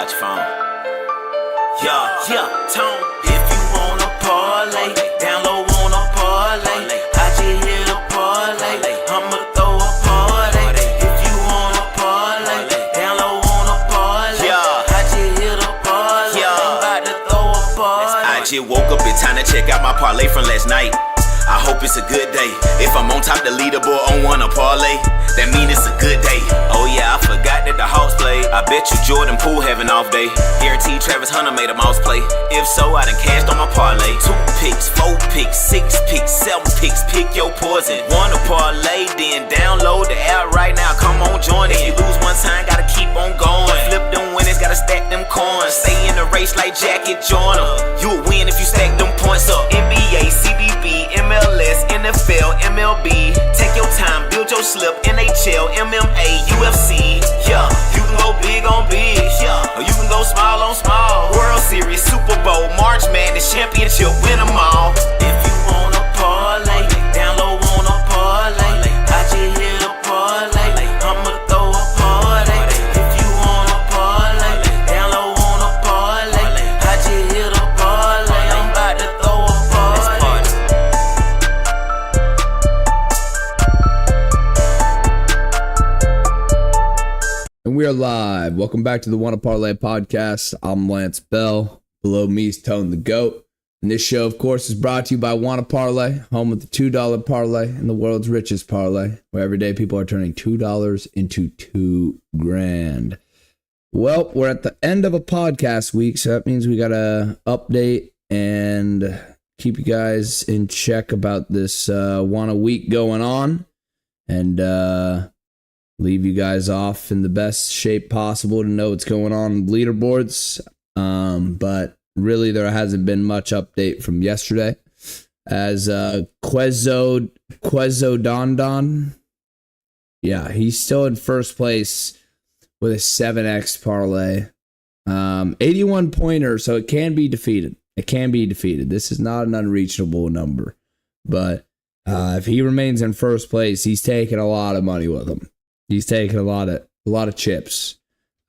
out your phone. Yeah, Tone. If you wanna parlay, down low wanna parlay. I just hit a parlay, I'ma throw a party. If you wanna parlay, down low wanna parlay. I just hit a parlay, I'm about to throw a party. I just woke up, it's time to check out my parlay from last night. I hope it's a good day. If I'm on top the leaderboard on Wanna Parlay, that mean it's a good day. Oh yeah, I forgot that the Hawks played. I bet you Jordan Poole have an off day. Guaranteed Travis Hunter made a mouse play. If so, I done cashed on my parlay. 2 picks, 4 picks, 6 picks, 7 picks. Pick your poison. Wanna Parlay, then download the app right now. Come on, join it. If you lose one time, gotta keep on going. Flip them winnings, gotta stack them coins. Stay in the race like Jacket Joyner. You will win if you stack them points up. NBA, CBB, MLS, NFL, MLB. Take your time, build your slip. NHL, MMA, UFC. Yeah, you can go big on big. Yeah, or you can go small on small. World Series, Super Bowl, March Madness, Championship, win them all. If you wanna parlay, down low wanna parlay. I just hit a parlay, I'ma throw a party. If you wanna parlay, down low wanna parlay. I just hit a parlay, I'm about to throw a party. And we are live. Welcome back to the Wanna Parlay Podcast. I'm Lantz Bell. Below me is ToneTheGoat. And this show, of course, is brought to you by Wanna Parlay, home of the $2 parlay and the world's richest parlay, where every day people are turning $2 into $2,000. Well, we're at the end of a podcast week, so that means we got to update and keep you guys in check about this Wanna week going on. And leave you guys off in the best shape possible to know what's going on in leaderboards. But really, there hasn't been much update from yesterday. As Quezzo Don, yeah, he's still in first place with a 7x parlay. 81 pointer, so it can be defeated. It can be defeated. This is not an unreachable number. But if he remains in first place, he's taking a lot of money with him. He's taking a lot of chips.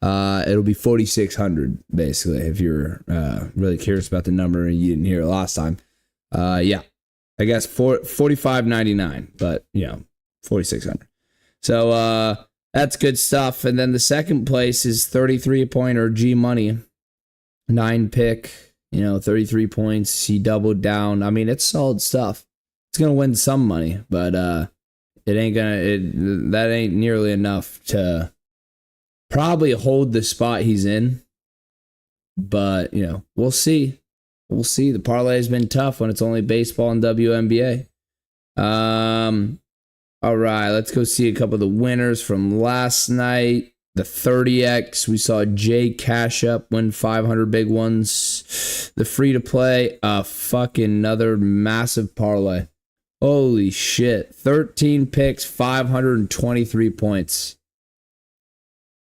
It'll be 4,600 basically if you're really curious about the number and you didn't hear it last time. Yeah, I guess 45.99, but you know 4,600. So that's good stuff. And then the second place is 33 pointer G Money, 9 pick. 33 points. He doubled down. I mean, it's solid stuff. It's gonna win some money, but that ain't nearly enough to probably hold the spot he's in. But, we'll see. We'll see. The parlay has been tough when it's only baseball and WNBA. All right, let's go see a couple of the winners from last night. The 30X, we saw Jay Cash Up win 500 big ones. The free to play, fucking another massive parlay. Holy shit. 13 picks, 523 points.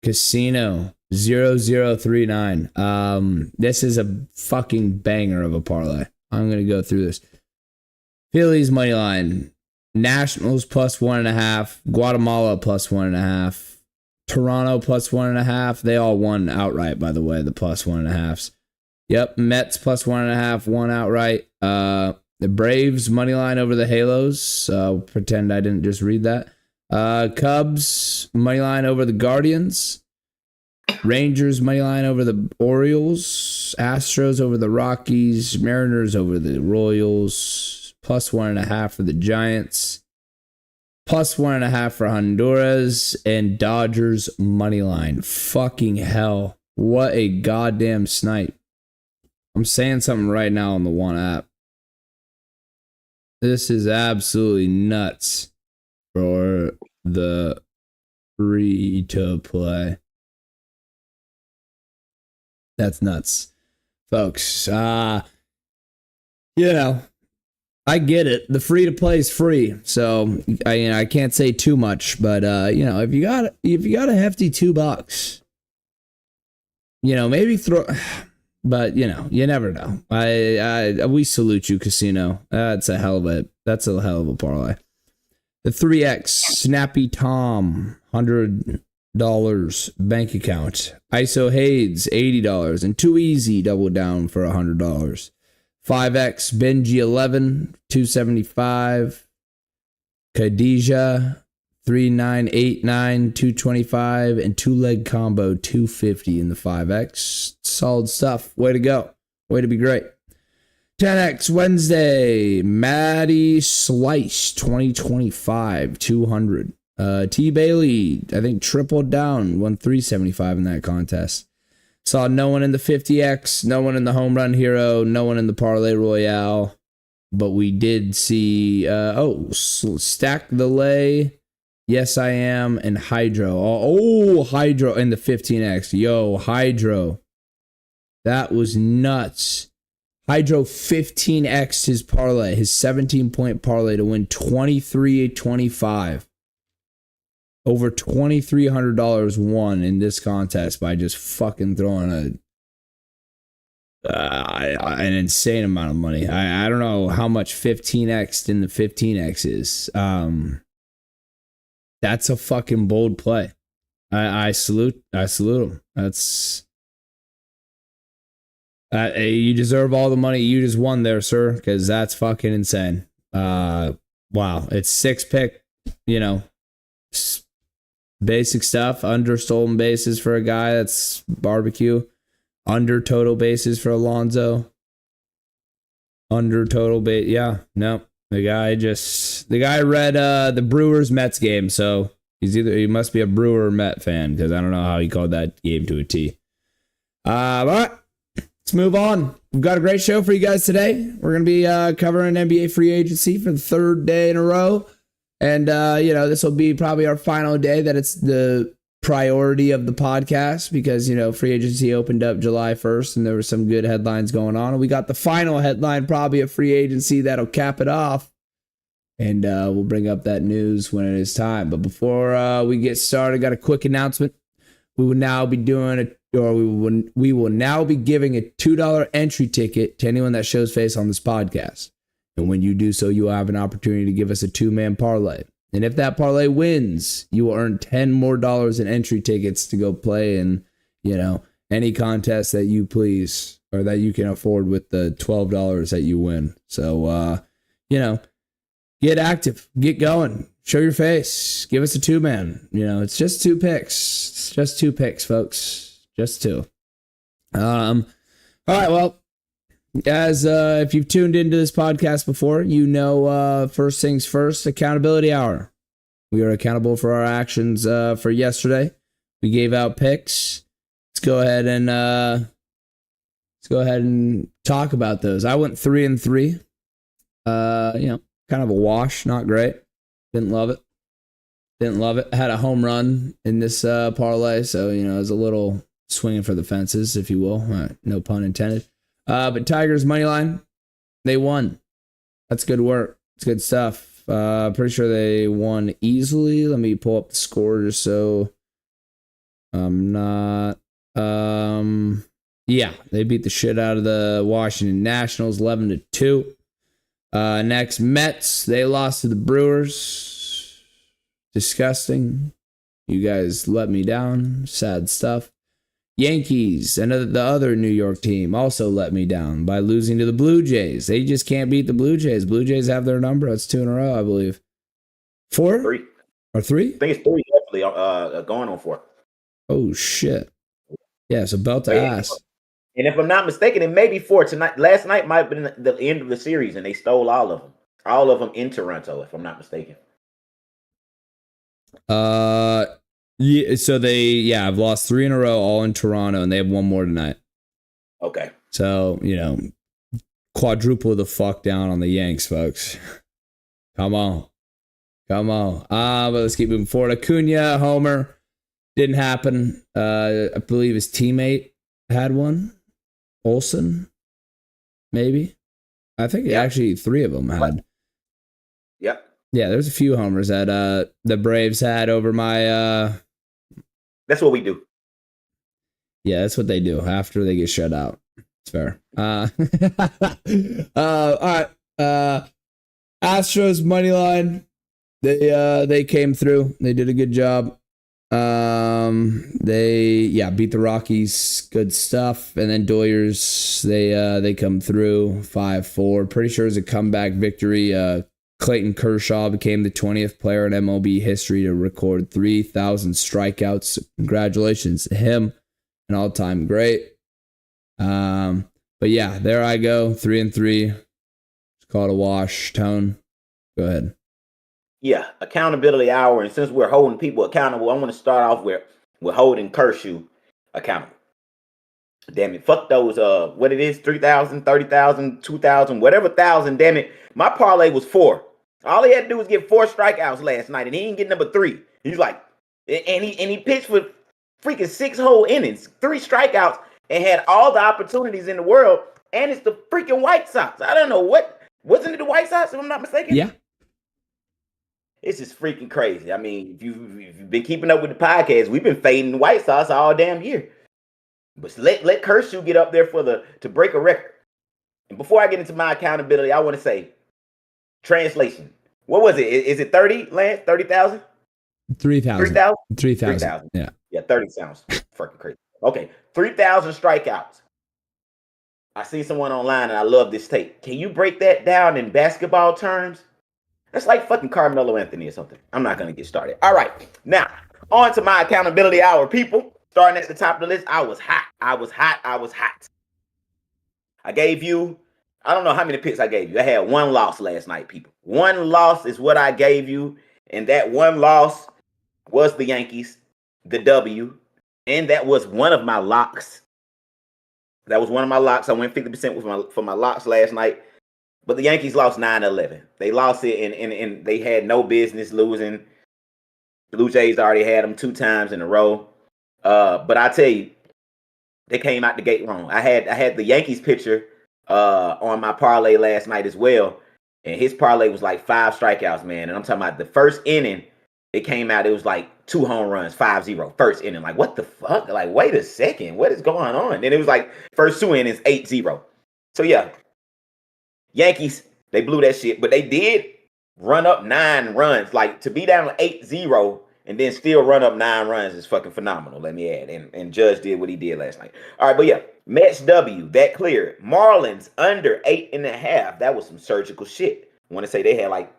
Casino 0039. This is a fucking banger of a parlay. I'm going to go through this. Phillies money line. Nationals plus 1.5. Guatemala plus 1.5. Toronto plus 1.5. They all won outright, by the way, the plus 1.5s. Yep. Mets plus 1.5. Won outright. The Braves money line over the Halos. Pretend I didn't just read that. Cubs money line over the Guardians. Rangers money line over the Orioles. Astros over the Rockies. Mariners over the Royals. Plus 1.5 for the Giants. Plus 1.5 for Honduras. And Dodgers money line. Fucking hell. What a goddamn snipe. I'm saying something right now on the one app. This is absolutely nuts for the free to play. That's nuts, folks. I get it. The free to play is free, so I can't say too much. But if you got a hefty $2, maybe throw. But you never know. We salute you, casino. That's a hell of a parlay. The 3X Snappy Tom 100 bank account. ISO Hades, $80. And Too Easy double down for $100. 5X Benji 11, $275. Khadijah 3989, $225, and Two Leg Combo $250 in the 5X. Solid stuff. Way to go. Way to be great. 10X Wednesday, Maddie Slice 2025, $200. T Bailey, I think tripled down, won $375 in that contest. Saw no one in the 50X, no one in the Home Run Hero, no one in the Parlay Royale. But we did see, Stack the Lay, Yes I Am, and Hydro. Hydro in the 15X. Yo, Hydro. That was nuts. Hydro 15X his parlay, his 17-point parlay to win $23.25. Over $2,300 won in this contest by just fucking throwing an insane amount of money. I don't know how much 15X in the 15X is. That's a fucking bold play. I salute him. That's you deserve all the money you just won there, sir, because that's fucking insane. Wow, it's 6-pick, basic stuff. Under stolen bases for a guy that's barbecue. Under total bases for Alonso. Under total base. Yeah, no. The guy read the Brewers Mets game, so he must be a Brewer or Met fan, because I don't know how he called that game to a T. All right, let's move on. We've got a great show for you guys today. We're gonna be covering NBA free agency for the third day in a row. And, this will be probably our final day that it's the priority of the podcast because, free agency opened up July 1st and there were some good headlines going on. And we got the final headline probably of free agency that'll cap it off. And we'll bring up that news when it is time. But before we get started, got a quick announcement. We will now be we will now be giving a $2 entry ticket to anyone that shows face on this podcast. And when you do so, you will have an opportunity to give us a 2-man parlay. And if that parlay wins, you will earn $10 more in entry tickets to go play in, any contest that you please or that you can afford with the $12 that you win. So, get active, get going, show your face, give us a 2-man. It's just 2 picks. It's just 2 picks, folks. Just 2. All right, well. As if you've tuned into this podcast before, first things first, accountability hour. We are accountable for our actions for yesterday. We gave out picks. Let's go ahead and talk about those. I went 3-3. Kind of a wash, not great. Didn't love it. Had a home run in this parlay, so it was a little swinging for the fences, if you will. No pun intended. But Tigers money line, they won. That's good work. It's good stuff. Pretty sure they won easily. Let me pull up the score just so I'm not. Yeah, they beat the shit out of the Washington Nationals 11-2. Next, Mets. They lost to the Brewers. Disgusting. You guys let me down. Sad stuff. Yankees, and the other New York team, also let me down by losing to the Blue Jays. They just can't beat the Blue Jays. Blue Jays have their number. That's 2 in a row, I believe. 4? 3. Or 3? I think it's 3, definitely. Going on 4. Oh, shit. Yeah, so belt to ass. And if I'm not mistaken, it may be 4 tonight. Last night might have been the end of the series, and they stole all of them. All of them in Toronto, if I'm not mistaken. Yeah, so I've lost 3 in a row, all in Toronto, and they have 1 more tonight. Okay. So, quadruple the fuck down on the Yanks, folks. Come on. But let's keep moving forward. Acuna, homer. Didn't happen. I believe his teammate had one. Olsen, maybe. I think actually 3 of them had. Yep. Yeah, there's a few homers that the Braves had over my... That's what we do. Yeah, that's what they do after they get shut out. It's fair. All right. Astros money line. They came through. They did a good job. They beat the Rockies. Good stuff. And then Doyers, they come through 5-4. Pretty sure it was a comeback victory. Clayton Kershaw became the 20th player in MLB history to record 3,000 strikeouts. Congratulations to him, an all-time great. But yeah, there I go, 3-3. It's called a wash. Tone, go ahead. Yeah, accountability hour. And since we're holding people accountable, I want to start off with holding Kershaw accountable. Damn it, fuck those. What it is, 3,000, 30,000, 2,000, whatever thousand. Damn it, my parlay was 4. All he had to do was get 4 strikeouts last night, and he didn't get number 3. He's like, and he pitched for freaking 6 whole innings, 3 strikeouts, and had all the opportunities in the world. And it's the freaking White Sox. I don't know wasn't it the White Sox, if I'm not mistaken? Yeah. It's just freaking crazy. I mean, if you've been keeping up with the podcast, we've been fading the White Sox all damn year. But let Kershaw get up there to break a record. And before I get into my accountability, I want to say, translation. What was it? Is it 30, Lance? 30,000? 3,000. 3,000. Yeah. Yeah, 30 sounds freaking crazy. Okay, 3,000 strikeouts. I see someone online, and I love this take. Can you break that down in basketball terms? That's like fucking Carmelo Anthony or something. I'm not going to get started. All right. Now, on to my accountability hour, people. Starting at the top of the list, I was hot. I gave you, I don't know how many picks I gave you. I had 1 loss last night, people. 1 loss is what I gave you. And that 1 loss was the Yankees, the W. And that was one of my locks. I went 50% for my locks last night. But the Yankees lost 9-11. They lost it, and they had no business losing. Blue Jays already had them 2 times in a row. But I tell you, they came out the gate wrong. I had the Yankees pitcher on my parlay last night as well, and his parlay was like 5 strikeouts, man. And I'm talking about the first inning, it came out, it was like 2 home runs, 5-0. First inning, like what the fuck? Like, wait a second, what is going on? Then it was like first 2 innings, 8-0. So yeah. Yankees, they blew that shit, but they did run up 9 runs. Like, to be down 8-0 and then still run up 9 runs is fucking phenomenal, let me add. And Judge did what he did last night. All right, but yeah, Mets W, that cleared. Marlins under 8.5. That was some surgical shit. I want to say they had like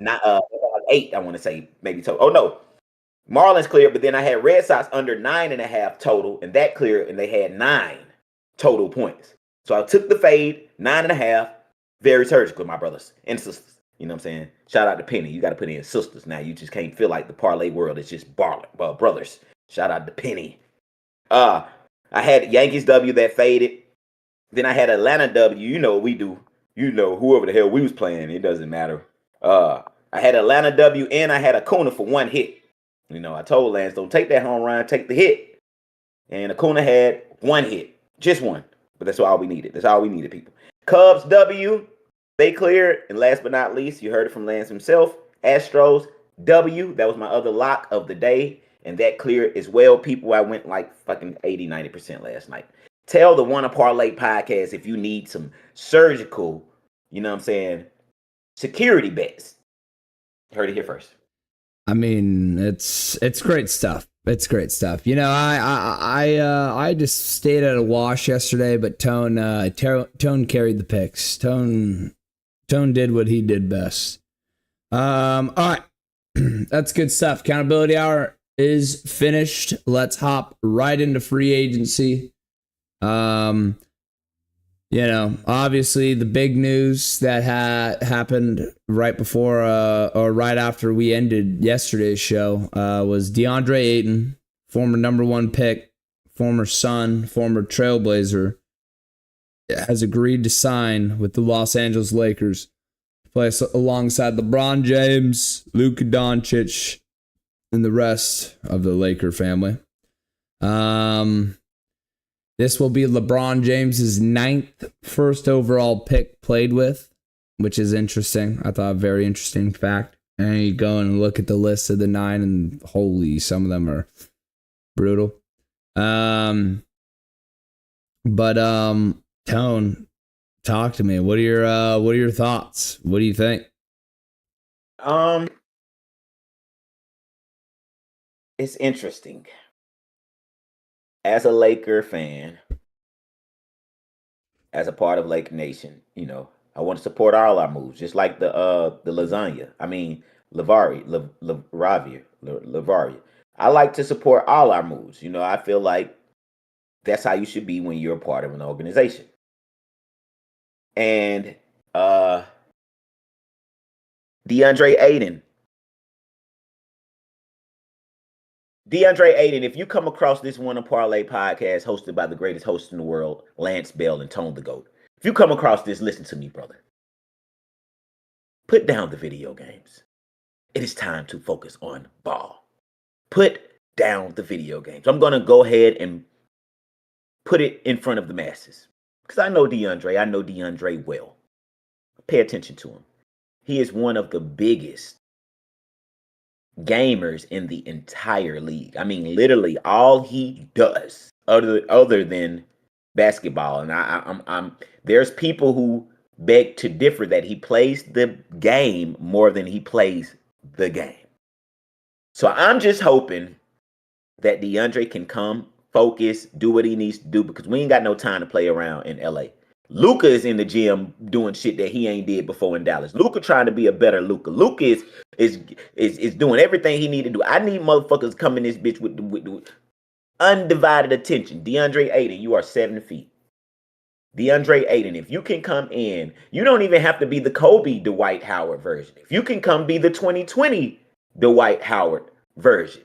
8, I want to say, maybe total. Oh, no. Marlins cleared, but then I had Red Sox under 9.5 total, and that cleared, and they had 9 total points. So I took the fade, 9.5. Very surgical, my brothers and sisters. You know what I'm saying? Shout out to Penny. You got to put in sisters now. You just can't feel like the parlay world is just brothers. Shout out to Penny. I had Yankees W that faded. Then I had Atlanta W. You know what we do. You know, whoever the hell we was playing, it doesn't matter. I had Atlanta W and I had Acuna for 1 hit. You know, I told Lance, don't take that home run, take the hit. And Acuna had 1 hit. Just 1. But that's all we needed. That's all we needed, people. Cubs W, they cleared. And last but not least, you heard it from Lance himself. Astros W, that was my other lock of the day. And that cleared as well, people. I went like fucking 80, 90% last night. Tell the Wanna Parlay podcast if you need some surgical, you know what I'm saying, security bets. Heard it here first. I mean, it's great stuff. It's great stuff. You know, I just stayed at a wash yesterday, but Tone carried the picks. Tone did what he did best. All right, that's good stuff. Accountability hour is finished. Let's hop right into free agency. You know, obviously the big news that happened right before or right after we ended yesterday's show was DeAndre Ayton, former number 1 pick, former Sun, former Trailblazer, has agreed to sign with the Los Angeles Lakers to play alongside LeBron James, Luka Doncic, and the rest of the Laker family. This will be LeBron James's 9th first overall pick played with, which is interesting. I thought a very interesting fact. And you go and look at the list of the 9, and holy, some of them are brutal. Tone, talk to me. What are your thoughts? What do you think? it's interesting. As a Laker fan, as a part of Lake Nation, I want to support all our moves, just like the lasagna. I mean, Lavaria. I like to support all our moves. I feel like that's how you should be when you're a part of an organization. And DeAndre Ayton, if you come across this Wanna Parlay podcast hosted by the greatest host in the world, Lantz Bell and ToneTheGoat, if you come across this, listen to me, brother. Put down the video games. It is time to focus on ball. Put down the video games. I'm going to go ahead and put it in front of the masses. Because I know DeAndre. I know DeAndre well. Pay attention to him. He is one of the biggest gamers in the entire league. I mean, literally all he does other than basketball. And I'm there's people who beg to differ that he plays the game more than he plays the game. So I'm just hoping that DeAndre can come, focus, do what he needs to do, because we ain't got no time to play around in LA. Luka is in the gym doing shit that he ain't did before in Dallas. Luka trying to be a better Luka. Luka is doing everything he need to do. I need motherfuckers coming this bitch with undivided attention. DeAndre Ayton, you are 7 feet. DeAndre Ayton, if you can come in, you don't even have to be the Kobe Dwight Howard version. If you can come be the 2020 Dwight Howard version,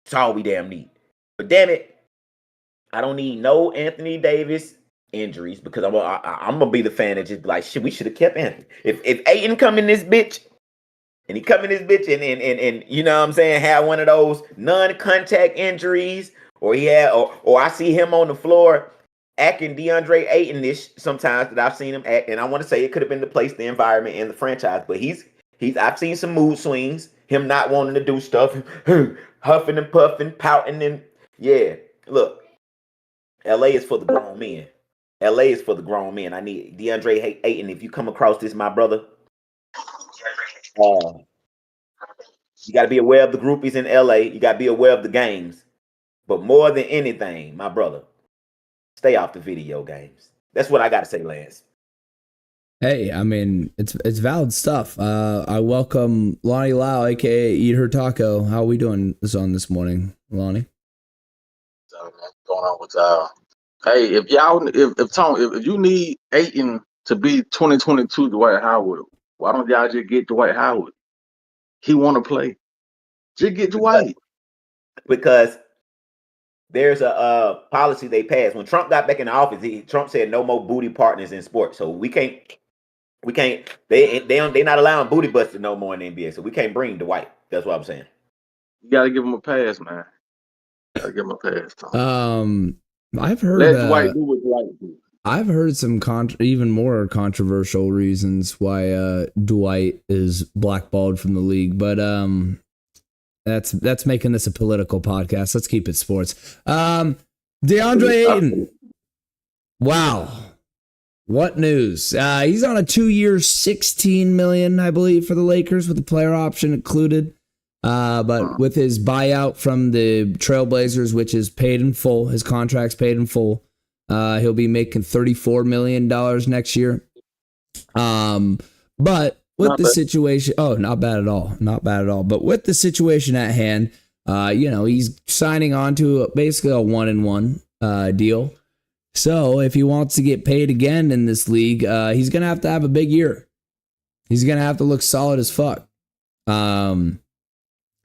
it's all we damn need. But damn it, I don't need no Anthony Davis injuries, because I'm gonna be the fan that just be like, shit, we should have kept Anthony. If Ayton come in this bitch, and he come in this bitch and you know what I'm saying, have one of those non-contact injuries, or he had or I see him on the floor acting DeAndre Ayton-ish sometimes that I've seen him act, and I want to say it could have been the place, the environment, and the franchise, but he's I've seen some mood swings, him not wanting to do stuff, huffing and puffing, pouting, and yeah, look, LA is for the grown men. LA is for the grown men. I need DeAndre Ayton. If you come across this, my brother, you got to be aware of the groupies in LA. You got to be aware of the games. But more than anything, my brother, stay off the video games. That's what I got to say, Lance. Hey, I mean, it's valid stuff. I welcome Lonnie Lyle, aka Eat Her Taco. How are we doing this morning, Lonnie? What's going on with y'all? Hey, if you need Ayton to be 2022 Dwight Howard, why don't y'all just get Dwight Howard? He want to play. Just get Dwight. Because there's a policy they passed when Trump got back in the office. Trump said no more booty partners in sports. So we can't. They're not allowing booty busters no more in the NBA. So we can't bring Dwight. That's what I'm saying. You gotta give him a pass, man. Gotta give him a pass, Tom. I've heard let Dwight do what Dwight do. I've heard some even more controversial reasons why Dwight is blackballed from the league, but that's making this a political podcast. Let's keep it sports. DeAndre Ayton. Wow. What news? He's on a 2-year, $16 million, I believe, for the Lakers with the player option included. But with his buyout from the Trailblazers, which is paid in full, his contract's paid in full, he'll be making $34 million next year. But with the situation, not bad at all. Not bad at all. But with the situation at hand, he's signing on to basically a 1-and-1 deal. So if he wants to get paid again in this league, he's going to have a big year. He's going to have to look solid as fuck. And,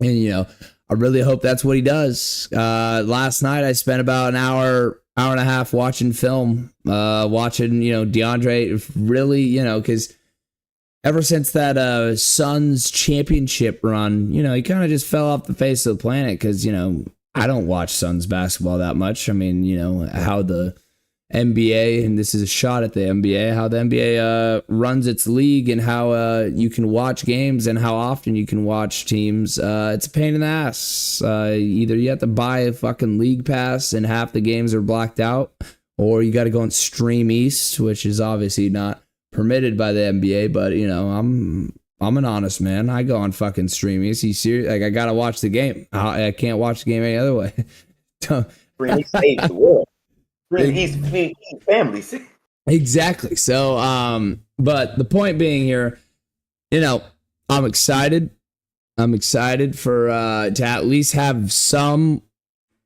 I really hope that's what he does. Last night, I spent about an hour and a half watching film, watching, DeAndre really, because ever since that Suns championship run, he kind of just fell off the face of the planet because, I don't watch Suns basketball that much. I mean, how the NBA, and this is a shot at the NBA, how the NBA runs its league and how you can watch games and how often you can watch teams. It's a pain in the ass. Either you have to buy a fucking league pass and half the games are blacked out, or you got to go and stream East, which is obviously not permitted by the NBA. But, I'm I'm an honest man. I go on fucking streaming. Is he serious? Like, I gotta watch the game. I can't watch the game any other way. He saves the world. He's family. Exactly. So, but the point being here, you know, I'm excited. I'm excited for to at least have some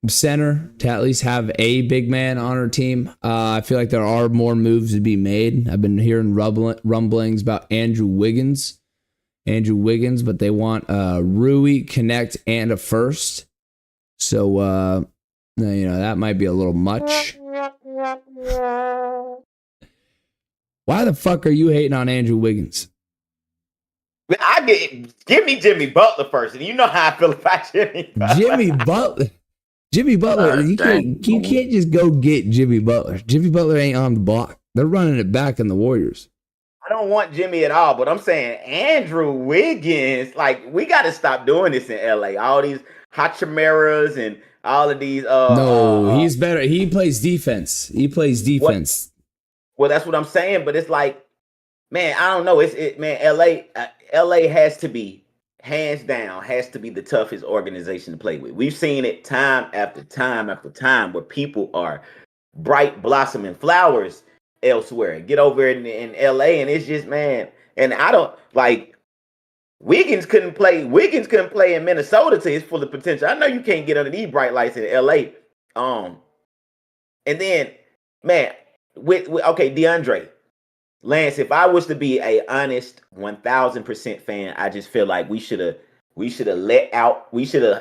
center, to at least have a big man on our team. I feel like there are more moves to be made. I've been hearing rumblings about Andrew Wiggins, but they want Rui, Connect, and a first. So, you know, that might be a little much. Why the fuck are you hating on Andrew Wiggins? Give me Jimmy Butler first, and you know how I feel about Jimmy Butler. Jimmy Butler, you can't just go get Jimmy Butler. Jimmy Butler ain't on the block. They're running it back in the Warriors. I don't want Jimmy at all, but I'm saying Andrew Wiggins, like, we got to stop doing this in LA. All these Hachimeras and all of these. No, he's better. He plays defense. Well, that's what I'm saying, but it's like, man, I don't know. LA has to be, hands down, has to be the toughest organization to play with. We've seen it time after time after time where people are bright blossoming flowers elsewhere. Get over in LA, and it's just, man, and I don't like Wiggins couldn't play in Minnesota to his full potential. I know you can't get under these bright lights in LA. And then, man, with okay, DeAndre. Lance, if I was to be a honest 1000% fan, I just feel like we should have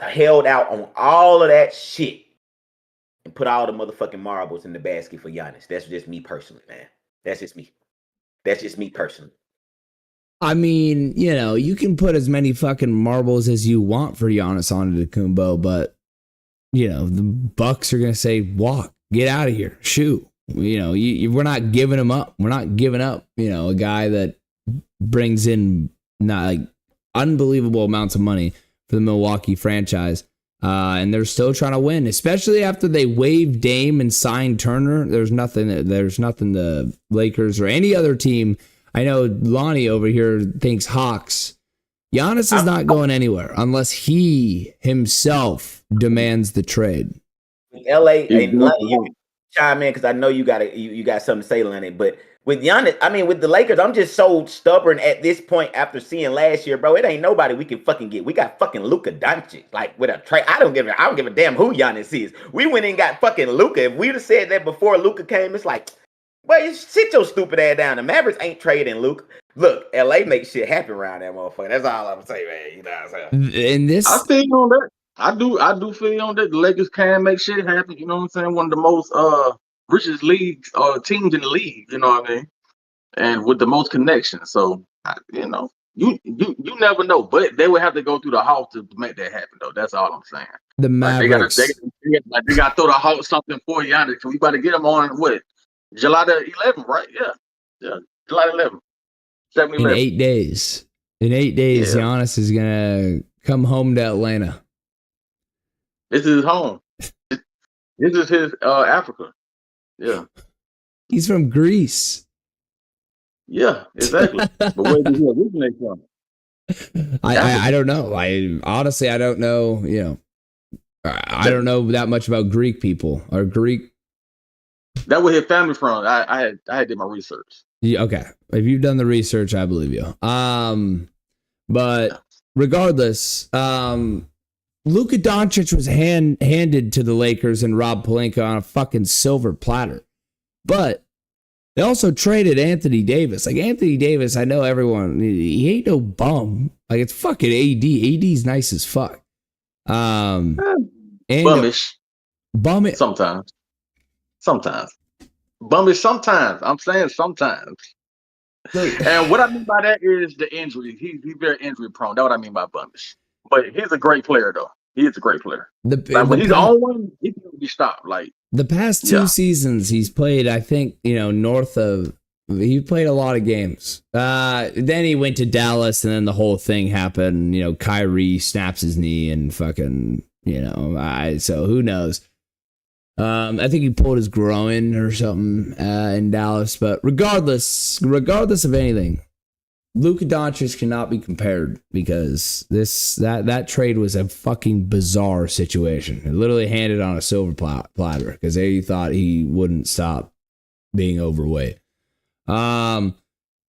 held out on all of that shit and put all the motherfucking marbles in the basket for Giannis. That's just me personally, man. That's just me personally. I mean, you know, you can put as many fucking marbles as you want for Giannis Antetokounmpo, but you know, the Bucks are gonna say, walk, get out of here, shoot. You know, we're not giving him up. We're not giving up, you know, a guy that brings in not like unbelievable amounts of money for the Milwaukee franchise. And they're still trying to win, especially after they waived Dame and signed Turner. There's nothing the Lakers or any other team. I know Lonnie over here thinks Hawks. Giannis is not going anywhere unless he himself demands the trade. LA and Lonnie, you chime in because I know you got something to say on it. But with Giannis, I mean, with the Lakers, I'm just so stubborn at this point after seeing last year, bro. It ain't nobody we can fucking get. We got fucking Luka Doncic, like with a trade. I don't give a damn who Giannis is. We went and got fucking Luka. If we'd have said that before Luka came, it's like, well, sit your stupid ass down. The Mavericks ain't trading Luka. Look, LA makes shit happen around that motherfucker. That's all I'm saying, man. You know what I'm saying? I feel you on that. I do feel you on that. The Lakers can make shit happen. You know what I'm saying? One of the most richest leagues teams in the league. You know what I mean? And with the most connections. So you know, you never know. But they would have to go through the Hawks to make that happen, though. That's all I'm saying. The Mavericks. They got to throw the Hawks something for Giannis. Because we about to get them on what? July the 11th, right? Yeah. July 11th. 7-11. In 8 days. In 8 days, yeah. Giannis is gonna come home to Atlanta. This is his home. This is his Africa. Yeah. He's from Greece. Yeah, exactly. But where did he originate from? I don't know. I honestly don't know. You know, I don't know that much about Greek people or Greek. That where his family from. I had did my research. Yeah, okay, if you've done the research, I believe you. But regardless, Luka Doncic was handed to the Lakers and Rob Pelinka on a fucking silver platter. But they also traded Anthony Davis. Like, Anthony Davis, I know everyone, he ain't no bum. Like, it's fucking AD. AD's nice as fuck. Bummish. Sometimes. Bummish sometimes. I'm saying sometimes. And what I mean by that is the injury. He's very injury prone. That's what I mean by bummish. But he's a great player, though. He is a great player. When he's on one, he can be stopped. Like the past two seasons, he's played, I think, you know, he played a lot of games. Then he went to Dallas, and then the whole thing happened. You know, Kyrie snaps his knee and fucking, you know, so who knows? I think he pulled his groin or something in Dallas. But regardless of anything, Luka Doncic cannot be compared because that trade was a fucking bizarre situation. It literally handed on a silver platter because they thought he wouldn't stop being overweight.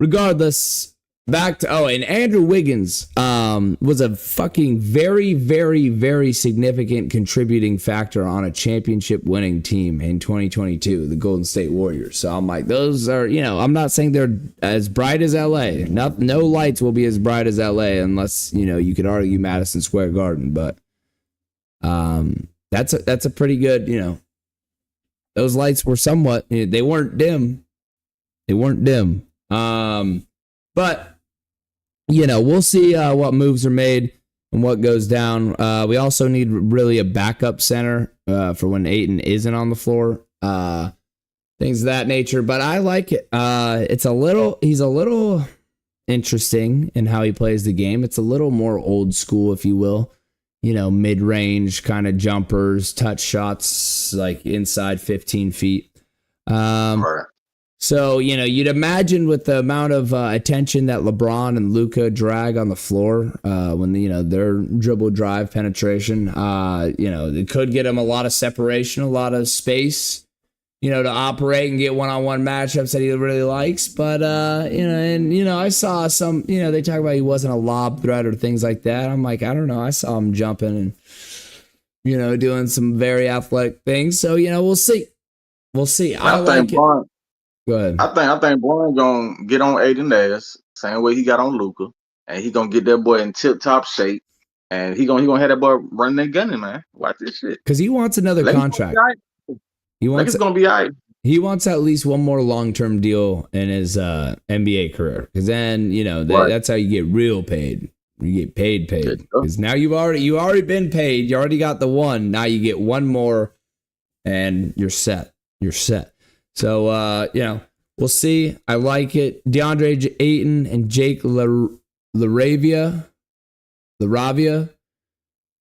Regardless, back to and Andrew Wiggins was a fucking very, very, very significant contributing factor on a championship winning team in 2022, the Golden State Warriors. So I'm like, those are, I'm not saying they're as bright as LA. No lights will be as bright as LA unless, you could argue Madison Square Garden, but that's a pretty good, those lights were somewhat, they weren't dim. But we'll see what moves are made and what goes down. We also need really a backup center for when Ayton isn't on the floor. Things of that nature. But I like it. He's a little interesting in how he plays the game. It's a little more old school, if you will. Mid-range kind of jumpers, touch shots, like inside 15 feet. Right. So, you'd imagine with the amount of attention that LeBron and Luka drag on the floor when, their dribble drive penetration, it could get them a lot of separation, a lot of space, to operate and get one-on-one matchups that he really likes. But, I saw some, they talk about he wasn't a lob threat or things like that. I'm like, I don't know. I saw him jumping and, doing some very athletic things. So, we'll see. We'll see. I like it. Go ahead. I think Brian gonna get on Aiden ass, same way he got on Luka, and he gonna get that boy in tip top shape, and he gonna have that boy running and gunning, man. Watch this shit. Because he wants another contract. It's gonna be all right. He wants at least one more long-term deal in his NBA career. Because then, that's how you get real paid. You get paid. Because now you already been paid. You already got the one. Now you get one more, and you're set. So, we'll see. I like it. DeAndre Ayton and Jake LaRavia,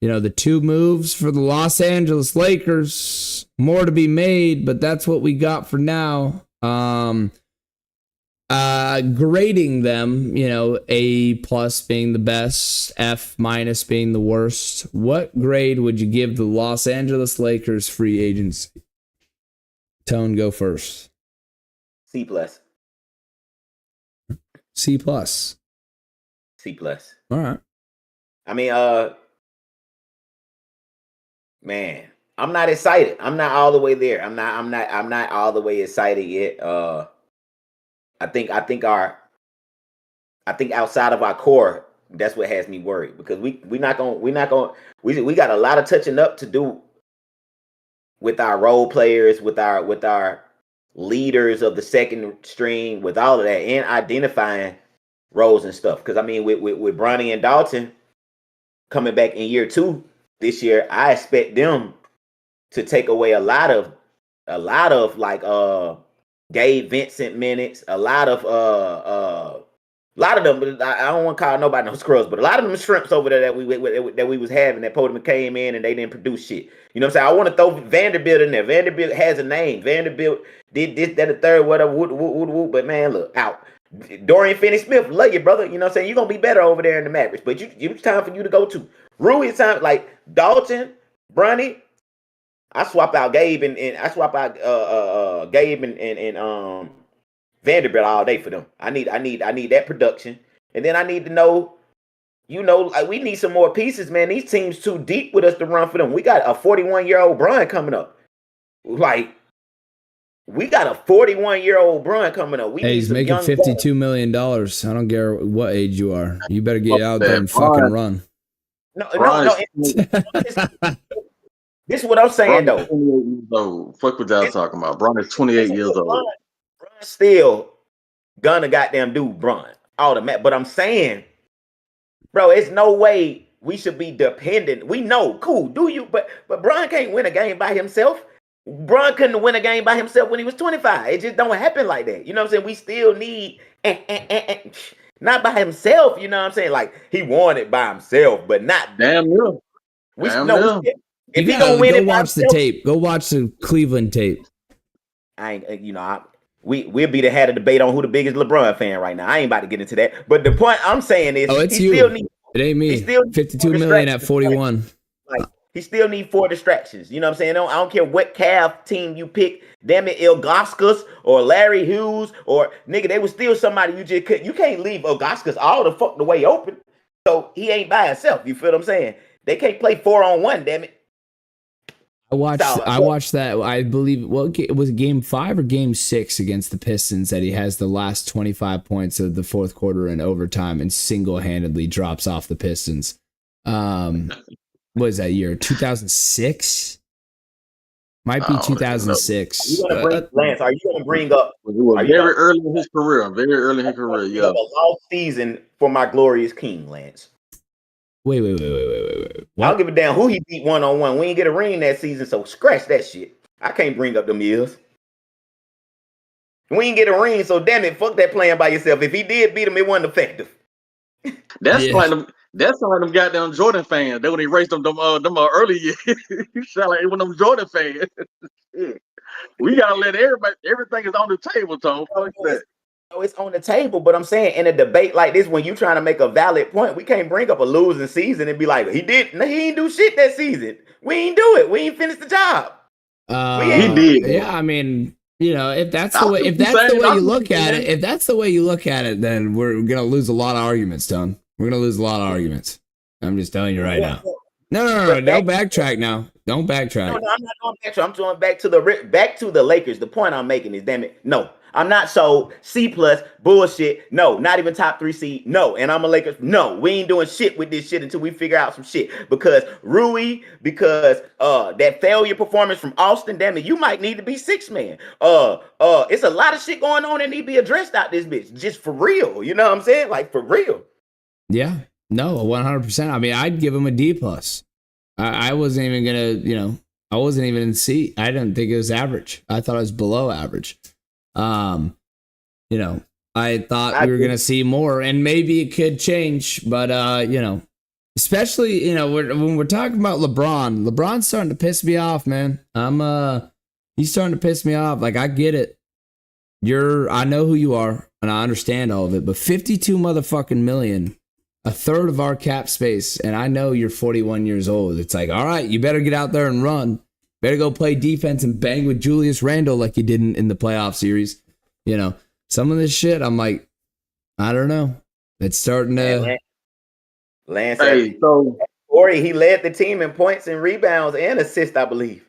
the two moves for the Los Angeles Lakers. More to be made, but that's what we got for now. Grading them, A+ being the best, F- being the worst. What grade would you give the Los Angeles Lakers free agency? Tone, go first. C+. C+. C+. All right. I mean, man, I'm not excited. I'm not all the way there. I'm not all the way excited yet. I think outside of our core, that's what has me worried because we got a lot of touching up to do with our role players, with our leaders of the second string, with all of that, and identifying roles and stuff. Because I mean, with Bronny and Dalton coming back in year 2 this year, I expect them to take away a lot of like Gabe Vincent minutes, a lot of them. I don't want to call nobody no scrubs, but a lot of them shrimps over there that we was having that Podman came in and they didn't produce shit. You know what I'm saying? I want to throw Vanderbilt in there. Vanderbilt has a name. Vanderbilt did this, that, the third, whatever. But man, look out. Dorian Finney-Smith, love you, brother. You know what I'm saying? You're gonna be better over there in the Mavericks, but it's time for you to go to Rui. It's time like Dalton, Bronny. I swap out Gabe and Gabe and Vanderbilt all day for them. I need that production, and then I need to know, like we need some more pieces, man. These teams too deep with us to run for them. We got a 41-year-old Bron coming up. Like we got a 41-year-old Bron coming up. He's making $52 million. I don't care what age you are. You better get out there and fucking run. No. This is what I'm saying, though. Fuck what y'all talking about. Bron is 28 years old. Bron still gonna goddamn do Bron. Automatic. But I'm saying, bro, it's no way we should be dependent. We know, cool, do you? But Bron can't win a game by himself. Bron couldn't win a game by himself when he was 25. It just don't happen like that. You know what I'm saying? We still need not by himself. You know what I'm saying? Like he won it by himself, but not damn real. If he gonna win it, watch the tape. Go watch the Cleveland tape. I ain't, we'll be had a debate on who the biggest LeBron fan right now. I ain't about to get into that. But the point I'm saying is, it's he you. still needs. It ain't me. He still 52 million at 41. Like he still need 4 distractions. You know what I'm saying? I don't care what Cavs team you pick. Damn it, Ilgauskas or Larry Hughes or nigga, they was still somebody you just could. You can't leave Ilgauskas all the fuck the way open. So he ain't by himself. You feel what I'm saying? They can't play 4-on-1. Damn it. I watched that. I believe. Well, it was game 5 or game 6 against the Pistons that he has the last 25 points of the fourth quarter in overtime and single-handedly drops off the Pistons. What is that year? 2006. Might be 2006. Lance, are you going to bring up? Very early in his career. Very early in his career. Yeah. A lost season for my glorious king, Lance. Wait. I don't give a damn who he beat 1-on-1. We ain't get a ring that season, so scratch that shit. I can't bring up them years. We ain't get a ring, so damn it, fuck that playing by yourself. If he did beat him, it wasn't effective. That's like them goddamn Jordan fans. They when they raced them early years. You sound like one of them Jordan fans. We gotta let everything is on the table, Tom. It's on the table, but I'm saying in a debate like this, when you trying to make a valid point, we can't bring up a losing season and be like, he ain't do shit that season. We ain't do it. We ain't finished the job. He did. Yeah, I mean, you know, if that's the way you look at it, then we're gonna lose a lot of arguments, Don. We're gonna lose a lot of arguments. I'm just telling you right now. No. Don't backtrack now. Don't backtrack. No, I'm not going backtrack. I'm going back to the Lakers. The point I'm making is, damn it, no. I'm not sold. C+ bullshit. No, not even top 3 seed. No, and I'm a Lakers. No, we ain't doing shit with this shit until we figure out some shit. Because that failure performance from Austin, damn it, you might need to be 6 man. It's a lot of shit going on that need to be addressed out this bitch. Just for real. You know what I'm saying? Like for real. Yeah. No, 100%. I mean, I'd give him a D+. I wasn't even gonna, I wasn't even in C. I didn't think it was average. I thought it was below average. I thought we were gonna see more, and maybe it could change, but especially when we're talking about LeBron's starting to piss me off, man. He's starting to piss me off. Like, I get it. I know who you are, and I understand all of it, but 52 motherfucking million, a third of our cap space, and I know you're 41 years old. It's like, all right, you better get out there and run. Better go play defense and bang with Julius Randle like you did in the playoff series. Some of this shit, I'm like, I don't know. It's starting to... Lance, Corey, he led the team in points and rebounds and assists, I believe.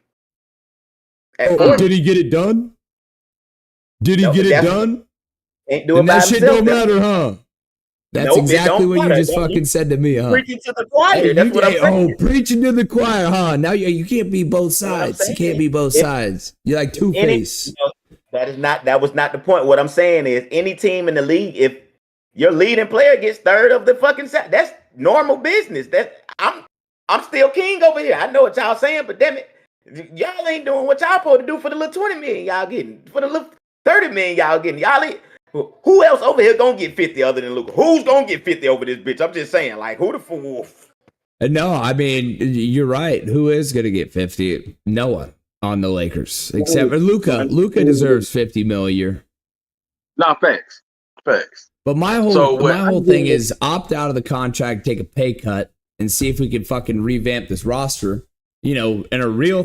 Did he get it done? Ain't doing it by that shit himself, don't matter, huh? That's exactly what you just fucking said to me, huh? Preaching to the choir. That's what I'm saying. Preaching to the choir, huh? Now you can't be both sides. You can't be both sides. You're like Two-Face. That was not the point. What I'm saying is, any team in the league, if your leading player gets third of the fucking side, that's normal business. I'm still king over here. I know what y'all saying, but damn it, y'all ain't doing what y'all supposed to do for the little 20 million y'all getting, for the little 30 million y'all getting. Y'all ain't. Who else over here gonna get 50 other than Luka? Who's gonna get 50 over this bitch? I'm just saying, like, who the fool? No, I mean, you're right. Who is gonna get 50? No one on the Lakers except for Luka. Luka deserves 50 mil a year. Not facts. But my whole thing is opt out of the contract, take a pay cut, and see if we can fucking revamp this roster. In a real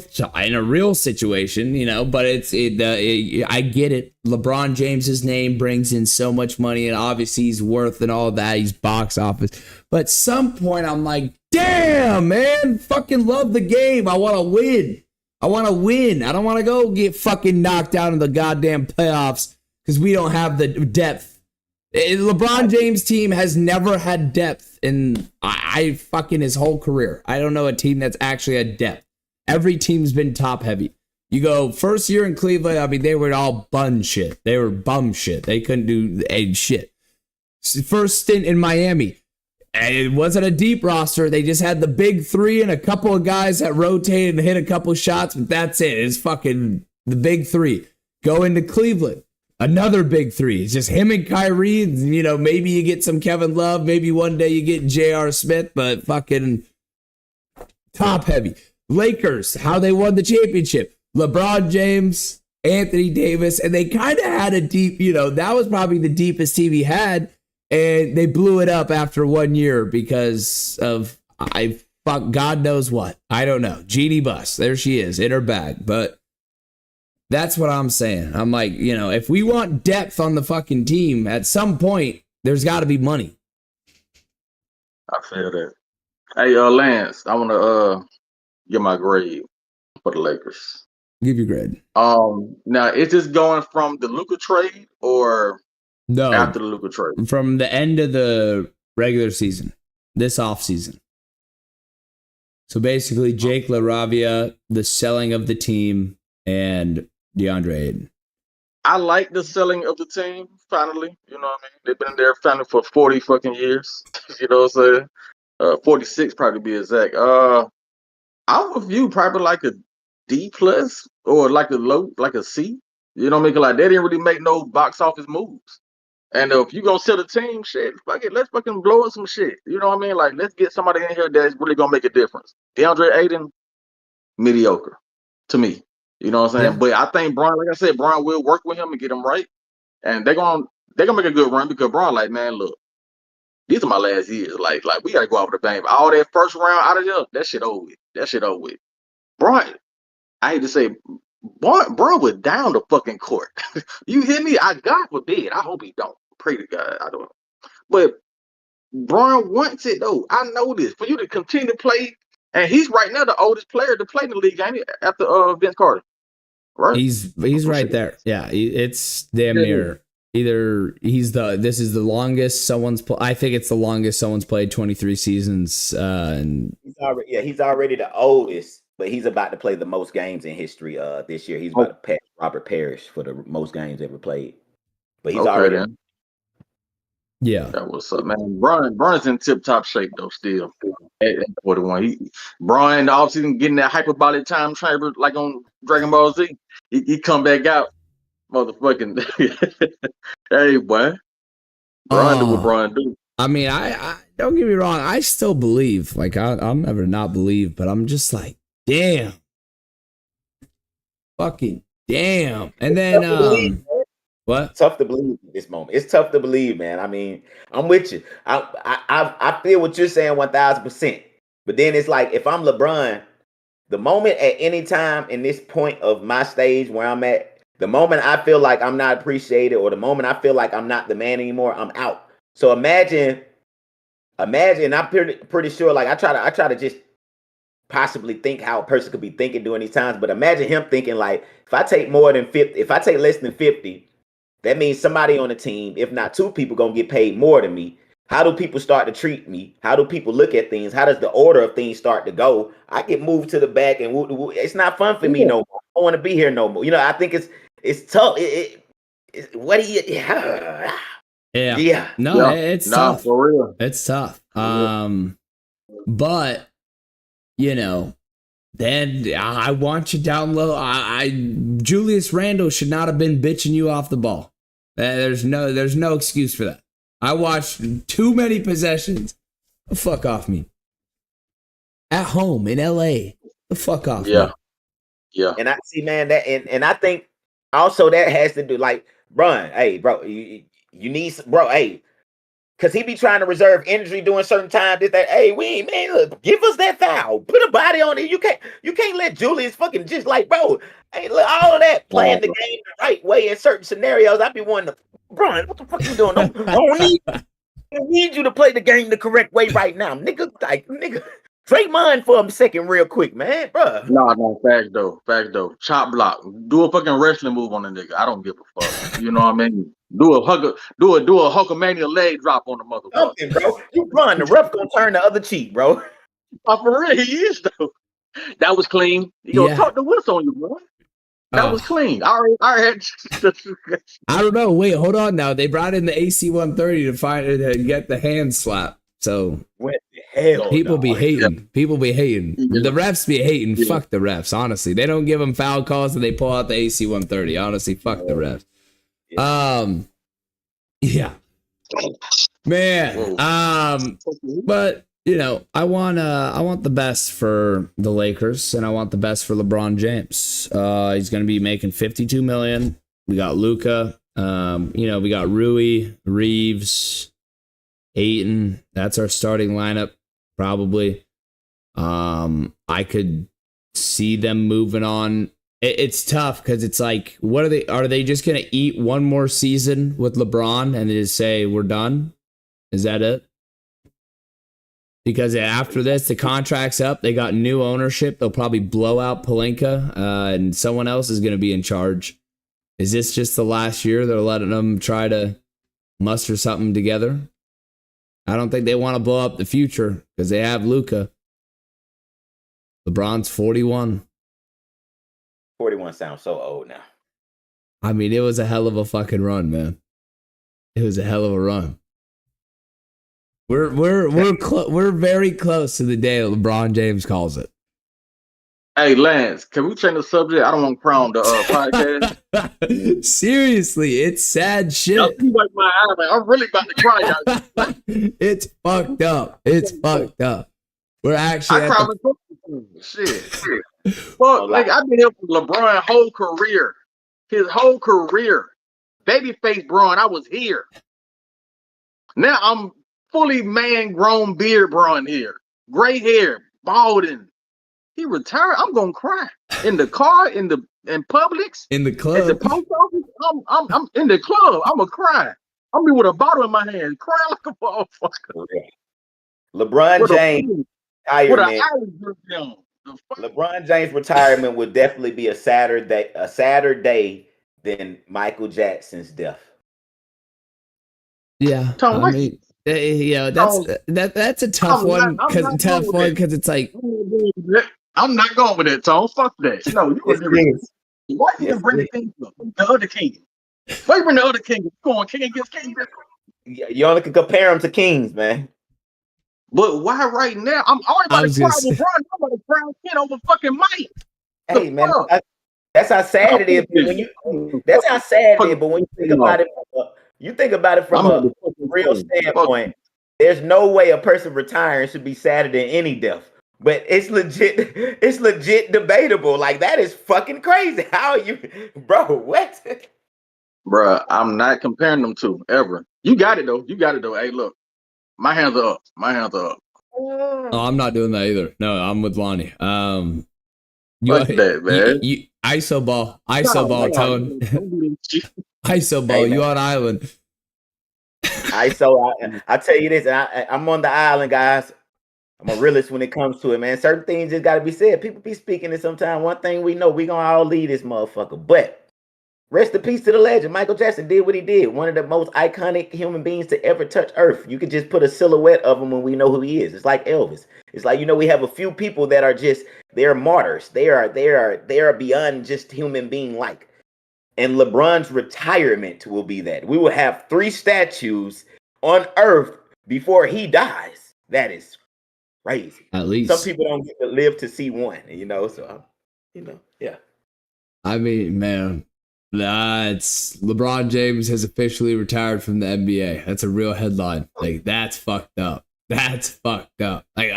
situation, but I get it. LeBron James's name brings in so much money, and obviously he's worth and all that. He's box office. But at some point, I'm like, damn, man, fucking love the game. I want to win. I don't want to go get fucking knocked out in the goddamn playoffs because we don't have the depth. LeBron James' team has never had depth in fucking his whole career. I don't know a team that's actually had depth. Every team's been top heavy. You go first year in Cleveland, I mean, they were all bum shit. They were bum shit. They couldn't do shit. First stint in Miami, and it wasn't a deep roster. They just had the big 3 and a couple of guys that rotated and hit a couple shots, but that's it. It's fucking the big 3. Go into Cleveland. Another big 3. It's just him and Kyrie. Maybe you get some Kevin Love. Maybe one day you get J.R. Smith, but fucking top heavy. Lakers, how they won the championship. LeBron James, Anthony Davis, and they kind of had a deep, that was probably the deepest team he had, and they blew it up after 1 year because of God knows what. I don't know. Jeannie Buss, there she is in her bag, but that's what I'm saying. I'm like, if we want depth on the fucking team, at some point there's got to be money. I feel that. Hey, Lance, I want to get my grade for the Lakers. Give your grade. Now is this going from the Luka trade or no after the Luka trade? From the end of the regular season, this offseason. So basically, Jake LaRavia, the selling of the team, and DeAndre Ayton. I like the selling of the team, finally. You know what I mean? They've been there finally for 40 fucking years. You know what I'm saying? 46 probably to be exact. I would view probably like a D plus or like a C. You know what I mean? Like they didn't really make no box office moves. And if you gonna sell the team, shit, fuck it, let's fucking blow up some shit. You know what I mean? Like let's get somebody in here that's really gonna make a difference. DeAndre Ayton, mediocre to me. You know what I'm saying? Yeah. But I think Brian, like I said, Brian will work with him and get him right. And they're gonna make a good run because Brian, like, man, look, these are my last years. Like we gotta go out with the bang. All that first round out of there, that shit over with. Brian, I hate to say, Brian was down the fucking court. You hear me? God forbid. I hope he don't. Pray to God. I don't. But Brian wants it though. I know this. For you to continue to play, and he's right now the oldest player to play in the league, ain't he? After Vince Carter. Right? He's right there. Yeah, it's damn near. Either this is the longest someone's I think it's the longest someone's played, 23 seasons. And he's already the oldest, but he's about to play the most games in history this year. He's about to pass Robert Parrish for the most games ever played. But he's already then. Yeah. That was up, man. Brian's in tip top shape though, still. At 41. Brian the offseason getting that hyperbolic time chamber like on Dragon Ball Z. He come back out. Motherfucking hey boy. Brian do what Brian do. I mean, I don't get me wrong, I still believe. Like I'll never not believe, but I'm just like, damn. Fucking damn. And then what? Tough to believe at this moment. It's tough to believe, man. I mean, I'm with you. I feel what you're saying 1,000%. But then it's like if I'm LeBron, the moment at any time in this point of my stage where I'm at, the moment I feel like I'm not appreciated or the moment I feel like I'm not the man anymore, I'm out. So imagine, I'm pretty sure, like I try to just possibly think how a person could be thinking during these times, but imagine him thinking like, if I take less than 50, that means somebody on the team, if not two people, gonna get paid more than me. How do people start to treat me? How do people look at things? How does the order of things start to go? I get moved to the back and it's not fun for me no more. I don't want to be here no more. I think it's tough. What do you? Yeah. No, it's tough. For real. It's tough. But then I want you down low. Julius Randle should not have been bitching you off the ball. There's no excuse for that. I watched too many possessions. The fuck off me. At home in LA. The fuck off me. Yeah. And I see, man, that and I think also that has to do like, Brian, hey, bro, you need hey, because he be trying to reserve energy during certain times. Hey, look, give us that foul. Put a body on it. You can't let Julius fucking just like, bro, hey, look, all of that playing the game the right way in certain scenarios. I be wanting to, Brian, what the fuck you doing? I don't need you to play the game the correct way right now, nigga. Like, nigga, trade mine for a second real quick, man, bro. No, fact though. Chop block. Do a fucking wrestling move on the nigga. I don't give a fuck. You know what I mean? Do a Hulkamania leg drop on the motherfucker. Something, bro. You run, the ref gonna turn the other cheek, bro. For real, he is though. That was clean. You gonna talk the whips on you, boy. That was clean. I don't know. Wait, hold on now. They brought in the AC 130 to get the hand slap. So what the hell? People be hating. Yeah. People be hating. Yeah. The refs be hating. Yeah. Fuck the refs. Honestly, they don't give them foul calls and they pull out the AC 130. Honestly, fuck the refs. Yeah. Man. But I want the best for the Lakers, and I want the best for LeBron James. He's going to be making $52 million. We got Luka. We got Rui, Reeves, Ayton. That's our starting lineup, probably. I could see them moving on. It's tough because it's like, what are they? Are they just going to eat one more season with LeBron and just say we're done? Is that it? Because after this, the contract's up. They got new ownership. They'll probably blow out Pelinka, and someone else is going to be in charge. Is this just the last year? They're letting them try to muster something together. I don't think they want to blow up the future because they have Luka. LeBron's 41. 41 sounds so old now. I mean, it was a hell of a fucking run, man. It was a hell of a run. We're very close to the day that LeBron James calls it. Hey, Lance, can we change the subject? I don't want to cry on the podcast. Seriously, it's sad shit. You wipe my eye, man. I'm really about to cry. Y'all. It's fucked up. It's fucked up. We're actually. I cry shit. Fuck, like I've been here for LeBron's whole career. His whole career. Babyface Braun, I was here. Now I'm fully man-grown beard Braun here. Gray hair, balding. He retired. I'm gonna cry in the car, in Publix, in the club, at the post office. I'm in the club. I'm gonna cry. I'm be with a bottle in my hand, crying like a motherfucker. LeBron James retirement. LeBron James retirement would definitely be a sadder day than Michael Jackson's death. Yeah, I mean, that's a tough one because it's like. I'm not going with it, Tone. Fuck that. No, you were why you didn't bring the king up? The other king. Why you bring the other king? Come on, king against king. You only can compare them to kings, man. But why right now? I'm already about to cry with Bron. I'm about to cry Ken over fucking Mike. Hey, man, that's how sad it is. That's how sad it is. But when you think about it, from a real standpoint, there's no way a person retiring should be sadder than any death. But it's legit debatable. Like, that is fucking crazy. How are you, bro? What? Bro, I'm not comparing them to ever. You got it though. Hey, look, my hands are up. Oh, I'm not doing that either. No, I'm with Lonnie. What's that, man? You ISO ball, Tone. ISO ball. You on island? ISO. I tell you this, and I'm on the island, guys. I'm a realist when it comes to it, man. Certain things just got to be said. People be speaking it sometimes. One thing we know, we gonna all leave this motherfucker. But rest in peace to the legend. Michael Jackson did what he did. One of the most iconic human beings to ever touch Earth. You could just put a silhouette of him when we know who he is. It's like Elvis. It's like, we have a few people that are they're martyrs. They are beyond just human being like. And LeBron's retirement will be that. We will have 3 statues on Earth before he dies. That is crazy. At least some people don't get to live to see one, so yeah. I mean, man, it's LeBron James has officially retired from the NBA. That's a real headline. Like, that's fucked up. Like,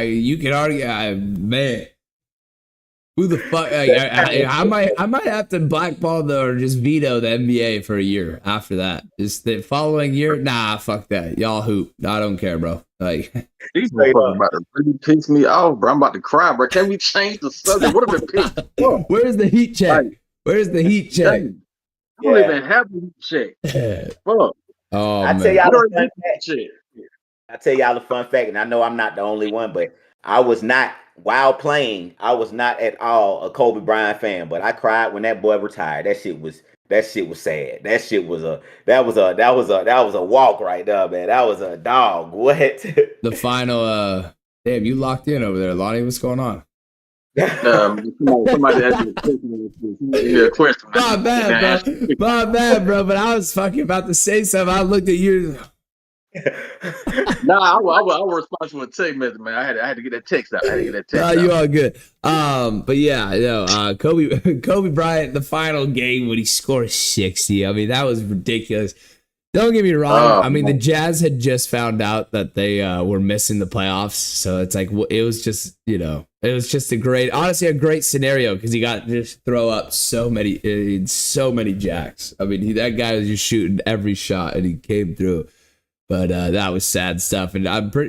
you can argue, man. Who the fuck? I might have to blackball or just veto the NBA for a year after that. Just the following year, nah, fuck that. Y'all hoop. I don't care, bro. Like, these motherfuckers about to really piss me off, bro. I'm about to cry, bro. Can we change the subject? What have been pissed? Where's the heat check? Where's the heat check? I don't even have a heat check. Fuck. Oh, I man. tell y'all the fun fact, and I know I'm not the only one, but I was not. While playing, I was not at all a Kobe Bryant fan, but I cried when that boy retired. That shit was sad. That was a walk right there, man. That was a dog. What? The final damn, you locked in over there, Lonnie. What's going on? Somebody asked me a question. My bad, bro. But I was fucking about to say something. I looked at you. Nah, I was responsible for a text message, man. I had to get that text out. You all good. But yeah, Kobe Bryant, the final game when he scored 60. I mean, that was ridiculous. Don't get me wrong. I mean, the man. Jazz had just found out that they were missing the playoffs, so it's like it was just it was just honestly a great scenario because he got to just throw up so many jacks. I mean, that guy was just shooting every shot and he came through. But that was sad stuff. And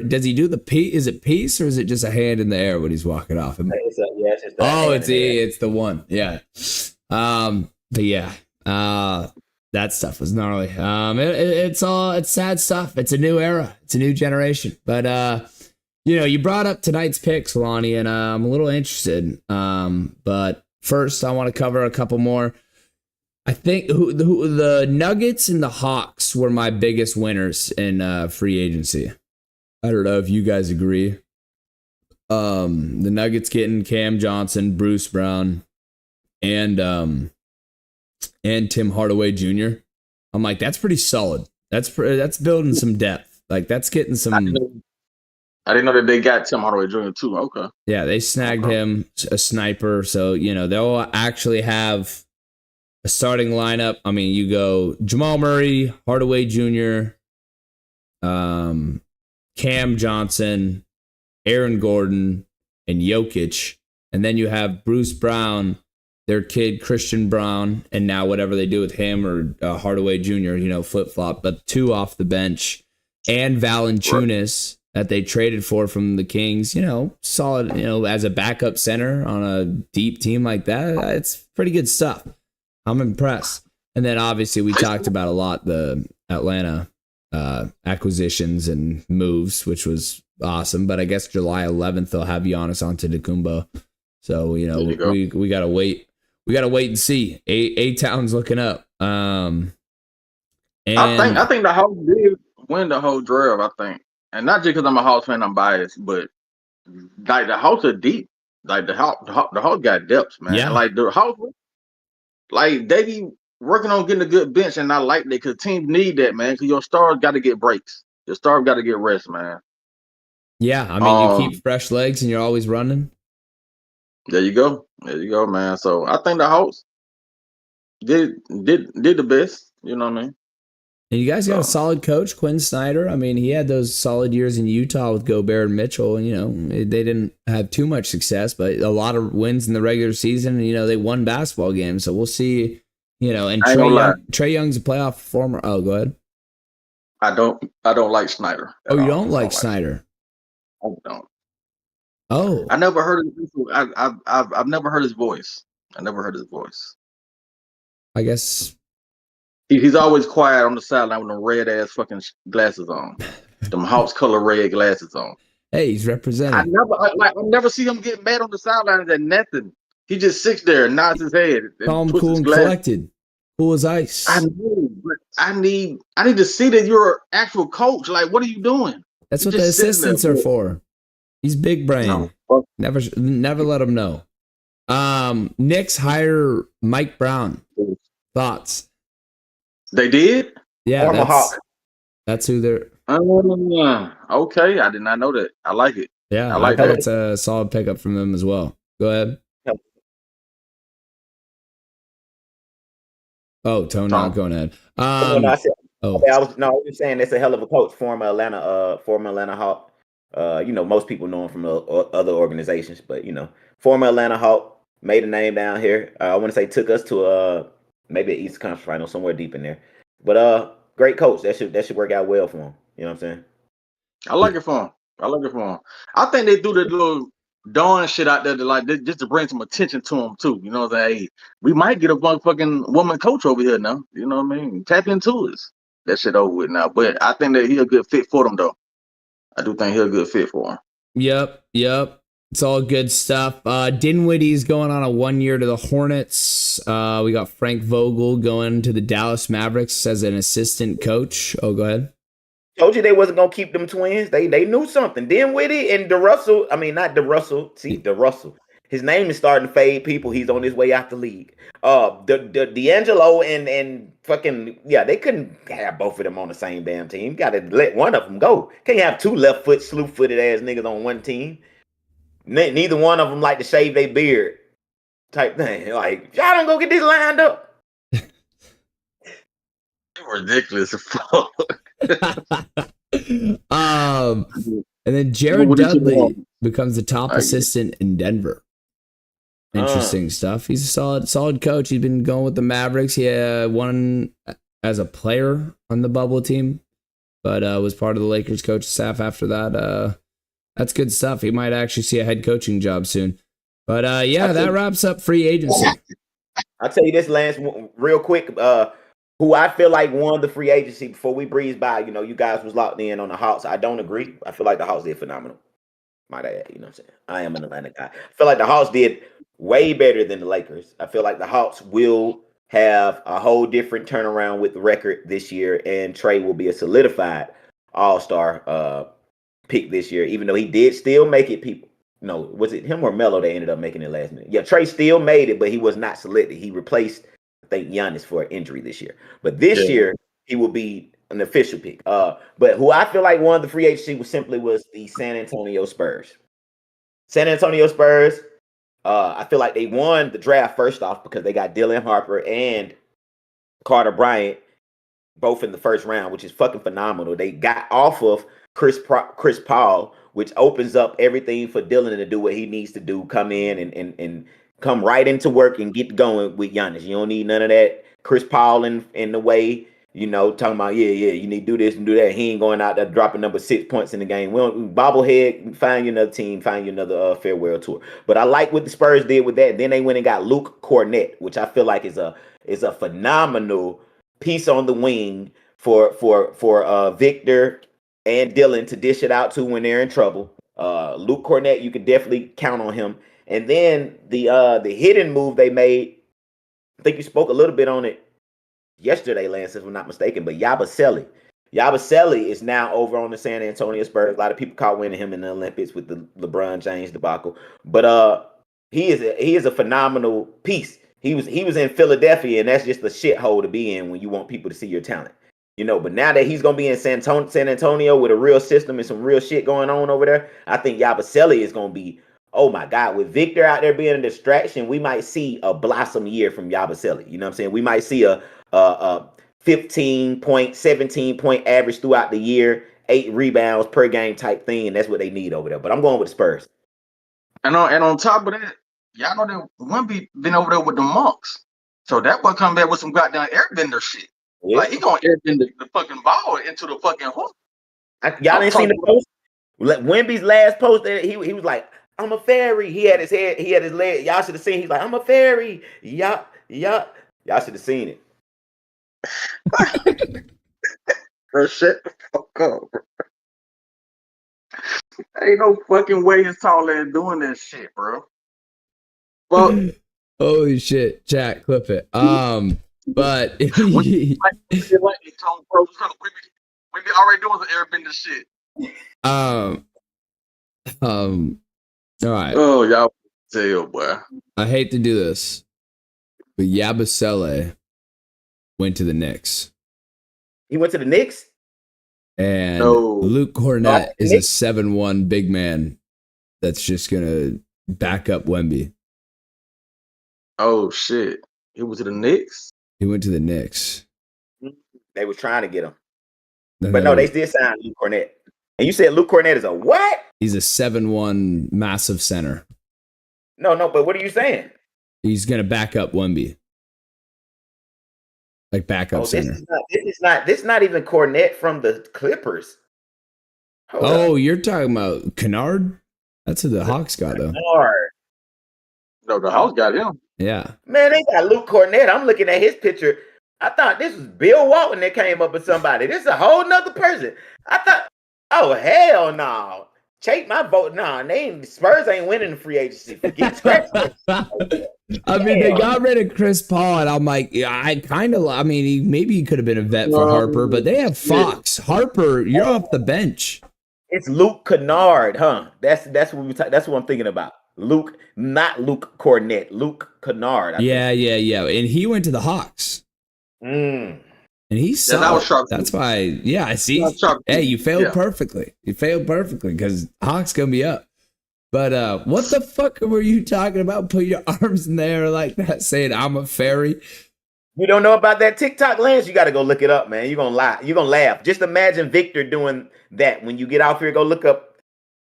does he do the peace? Is it peace or is it just a hand in the air when he's walking off? It's the one. Yeah. But yeah. That stuff was gnarly. It's sad stuff. It's a new era. It's a new generation. But you brought up tonight's picks, Lonnie, and I'm a little interested. But first, I want to cover a couple more. I think the Nuggets and the Hawks were my biggest winners in free agency. I don't know if you guys agree. The Nuggets getting Cam Johnson, Bruce Brown, and Tim Hardaway Jr. I'm like, that's pretty solid. That's building some depth. Like that's getting some. I didn't know that they got Tim Hardaway Jr. too. Okay. Yeah, they snagged him, a sniper. So they'll actually have a starting lineup. I mean, you go Jamal Murray, Hardaway Jr., Cam Johnson, Aaron Gordon, and Jokic. And then you have Bruce Brown, their kid Christian Brown, and now whatever they do with him or Hardaway Jr., flip-flop, but 2 off the bench. And Valanciunas that they traded for from the Kings, solid, as a backup center on a deep team like that. It's pretty good stuff. I'm impressed. And then obviously we talked about a lot the Atlanta acquisitions and moves, which was awesome. But I guess July 11th they'll have Giannis Antetokounmpo. So we gotta wait. We gotta wait and see. A-Town's looking up. And I think the Hawks did win the whole draft. I think, and not just because I'm a Hawks fan, I'm biased, but like the Hawks are deep. Like the Hawks got depth, man. Yeah. Like the Hawks. Like they be working on getting a good bench, and I like that because teams need that, man. Because your stars got to get breaks. Your stars got to get rest, man. Yeah, I mean, you keep fresh legs, and you're always running. There you go, man. So I think the Hawks did the best. You know what I mean? And you guys got a solid coach, Quinn Snyder. I mean, he had those solid years in Utah with Gobert and Mitchell. And, they didn't have too much success, but a lot of wins in the regular season. And, they won basketball games. So we'll see, and Trae Young's a playoff performer. Oh, go ahead. I don't like Snyder. Oh, you don't like Snyder? I don't. Oh. I never heard his I've never heard his voice. I never heard his voice. I guess he's always quiet on the sideline with them red ass fucking glasses on, them Hawks color red glasses on. Hey, he's representing. I never see him get mad on the sideline and nothing. He just sits there and nods his head. Calm, cool, and collected. Cool as ice. I know, but I need to see that you're an actual coach. Like, what are you doing? That's what the assistants are for. He's big brain. No. Never let him know. Knicks hire Mike Brown. Thoughts? They did? Yeah, that's who they're. Okay, I did not know that. I like it. Yeah, I like that. It's a solid pickup from them as well. Go ahead. Oh, Tone, not going ahead. I was just saying it's a hell of a coach, former Atlanta Hawk. Most people know him from other organizations, but former Atlanta Hawk, made a name down here. I want to say took us to maybe an East Conference final, somewhere deep in there. But great coach. That should work out well for him. You know what I'm saying? I like it for him. I think they do the little Dawn shit out there just to bring some attention to him too. You know what I'm saying? Hey, we might get a fucking woman coach over here now. You know what I mean? Tap into us. That shit over with now. But I think that he's a good fit for them though. I do think he's a good fit for him. Yep. It's all good stuff. Dinwiddie's going on a 1 year to the Hornets. We got Frank Vogel going to the Dallas Mavericks as an assistant coach. Oh, go ahead. Told you they wasn't gonna keep them twins. They knew something. Dinwiddie and DeRussell. I mean, not DeRussell. See, DeRussell. His name is starting to fade. People, he's on his way out the league. The D'Angelo and fucking they couldn't have both of them on the same damn team. Got to let one of them go. Can't have two slew-footed ass niggas on one team. Neither one of them like to shave their beard, type thing. Like, y'all don't go get this lined up. ridiculous as fuck. And then Jared Dudley becomes the top assistant in Denver. Interesting stuff. He's a solid coach. He's been going with the Mavericks. He won as a player on the bubble team, but was part of the Lakers coach staff after that. That's good stuff. He might actually see a head coaching job soon. But that wraps up free agency. I'll tell you this, Lance, real quick. Who I feel like won the free agency before we breeze by. You know, you guys was locked in on the Hawks. I don't agree. I feel like the Hawks did phenomenal. Might add, you know what I'm saying? I am an Atlanta guy. I feel like the Hawks did way better than the Lakers. I feel like the Hawks will have a whole different turnaround with the record this year, and Trey will be a solidified all-star pick this year, even though he did still make it, people. No, was it him or Melo that ended up making it last minute? Yeah, Trey still made it, but he was not selected. He replaced, I think, Giannis for an injury this year. But this year, he will be an official pick. But who I feel like won the free agency was the San Antonio Spurs. San Antonio Spurs, I feel like they won the draft first off because they got Dylan Harper and Carter Bryant both in the first round, which is fucking phenomenal. They got off of Chris Paul, which opens up everything for Dylan to do what he needs to do, come in and come right into work and get going with Giannis. You don't need none of that Chris Paul in the way, you know, talking about, you need to do this and do that. He ain't going out there dropping number 6 points in the game. We don't bobblehead, find you another team, find you another farewell tour. But I like what the Spurs did with that. Then they went and got Luke Cornett, which I feel like is a phenomenal piece on the wing for Victor and Dylan to dish it out to when they're in trouble. Luke Cornett, you can definitely count on him. And then the hidden move they made, I think you spoke a little bit on it yesterday, Lance, if I'm not mistaken, but Yabusele. Yabusele is now over on the San Antonio Spurs. A lot of people caught wind of him in the Olympics with the LeBron James debacle. But he is a phenomenal piece. He was in Philadelphia, and that's just a shithole to be in when you want people to see your talent. You know, but now that he's going to be in San Antonio with a real system and some real shit going on over there, I think Yabusele is going to be, oh my God, with Victor out there being a distraction, we might see a blossom year from Yabusele. You know what I'm saying? We might see a 15 point, 17 point average throughout the year, 8 rebounds per game type thing, and that's what they need over there. But I'm going with the Spurs. And on top of that, y'all know that Wemby been over there with the Monks. So that one come back with some goddamn airbender shit. Yeah. Like, he gonna airbend the fucking ball into the fucking hook. Y'all didn't see the post? Wemby's last post, he was like, I'm a fairy. He had his leg. Y'all should have seen. He's like, I'm a fairy. Yup. Y'all should have seen it. Bro, shut the fuck up, bro. Ain't no fucking way his tall ass doing that shit, bro. Well, holy shit, chat, clip it. But we be already doing the airbender shit. All right. Oh, y'all tell, boy. I hate to do this, but Yabusele went to the Knicks. He went to the Knicks? And Luke Cornett is a 7'1" big man that's just going to back up Wemby. Oh, shit. He went to the Knicks? He went to the Knicks. They were trying to get him. But no, they did sign Luke Cornett. And you said Luke Cornett is a what? He's a 7'1" massive center. No, but what are you saying? He's going to back up Wemby. Like backup center. This is not even Cornett from the Clippers. Hold up. You're talking about Kennard? That's who the Hawks got, though. Kennard. No, the Hawks got him. Yeah. Man, they got Luke Cornett. I'm looking at his picture. I thought this was Bill Walton that came up with somebody. This is a whole nother person. I thought, oh, hell no. Take my vote. Nah, Spurs ain't winning the free agency. Forget I mean, they got rid of Chris Paul, and I'm like, maybe he could have been a vet for Harper, but they have Fox. Harper, you're off the bench. It's Luke Kennard, huh? That's what I'm thinking about. Luke, not Luke Cornett. Luke Kennard. Yeah. And he went to the Hawks. And he's solid. That's why, I see. Hey, you failed perfectly. You failed perfectly because Hawks gonna be up. But what the fuck were you talking about? Put your arms in there like that, saying I'm a fairy. You don't know about that TikTok, Lance? You got to go look it up, man. You're gonna lie. You're gonna laugh. Just imagine Victor doing that when you get off here. Go look up.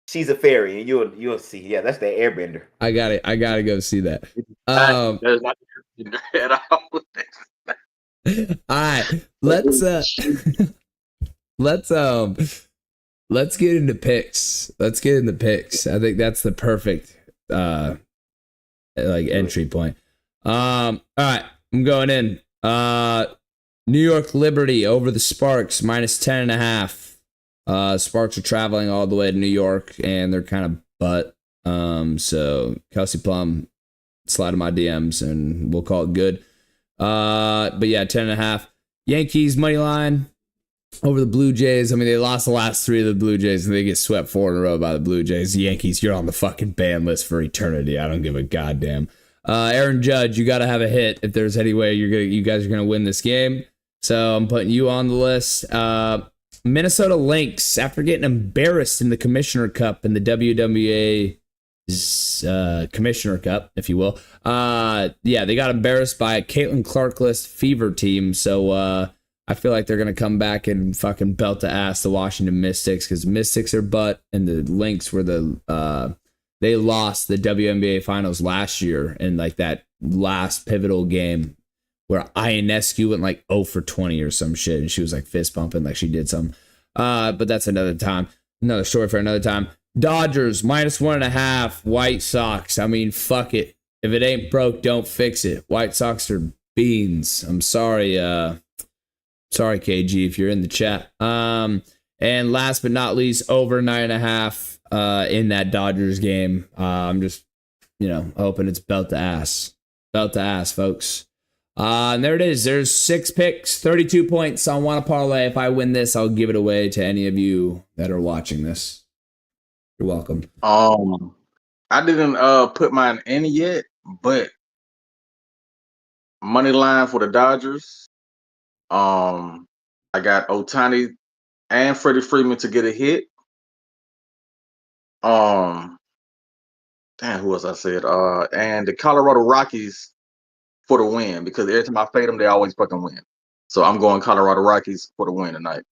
She's a fairy, and you'll see. Yeah, that's the Airbender. I got it. I gotta go see that. There's not at all. All right, let's let's get into picks. Let's get into picks. I think that's the perfect entry point. All right, I'm going in. New York Liberty over the Sparks -10.5. Sparks are traveling all the way to New York, and they're kind of butt. So Kelsey Plum, slide in my DMs, and we'll call it good. But yeah, 10.5. Yankees money line over the Blue Jays. I mean, they lost the last 3 of the Blue Jays, and they get swept 4 in a row by the Blue Jays. The Yankees, you're on the fucking ban list for eternity. I don't give a goddamn. Aaron Judge, you got to have a hit if there's any way you guys are gonna win this game. So I'm putting you on the list. Minnesota Lynx, after getting embarrassed in the Commissioner Cup in the WWA Commissioner Cup, if you will. They got embarrassed by a Caitlin Clark-less Fever team. So I feel like they're gonna come back and fucking belt the ass the Washington Mystics, because Mystics are butt, and the Lynx were they lost the WNBA finals last year in like that last pivotal game where Ionescu went like 0 for 20 or some shit, and she was like fist bumping like she did something. But that's another story for another time. Dodgers -1.5. White Sox. I mean, fuck it. If it ain't broke, don't fix it. White Sox are beans. I'm sorry. Sorry, KG, if you're in the chat. And last but not least, over 9.5 in that Dodgers game. I'm just, hoping it's belt to ass. Belt to ass, folks. And there it is. There's 6 picks, 32 points on Wanna Parlay. If I win this, I'll give it away to any of you that are watching this. You're welcome. I didn't put mine in yet, but money line for the Dodgers. I got Ohtani and Freddie Freeman to get a hit. Who else I said? And the Colorado Rockies for the win, because every time I fade them, they always fucking win. So I'm going Colorado Rockies for the win tonight.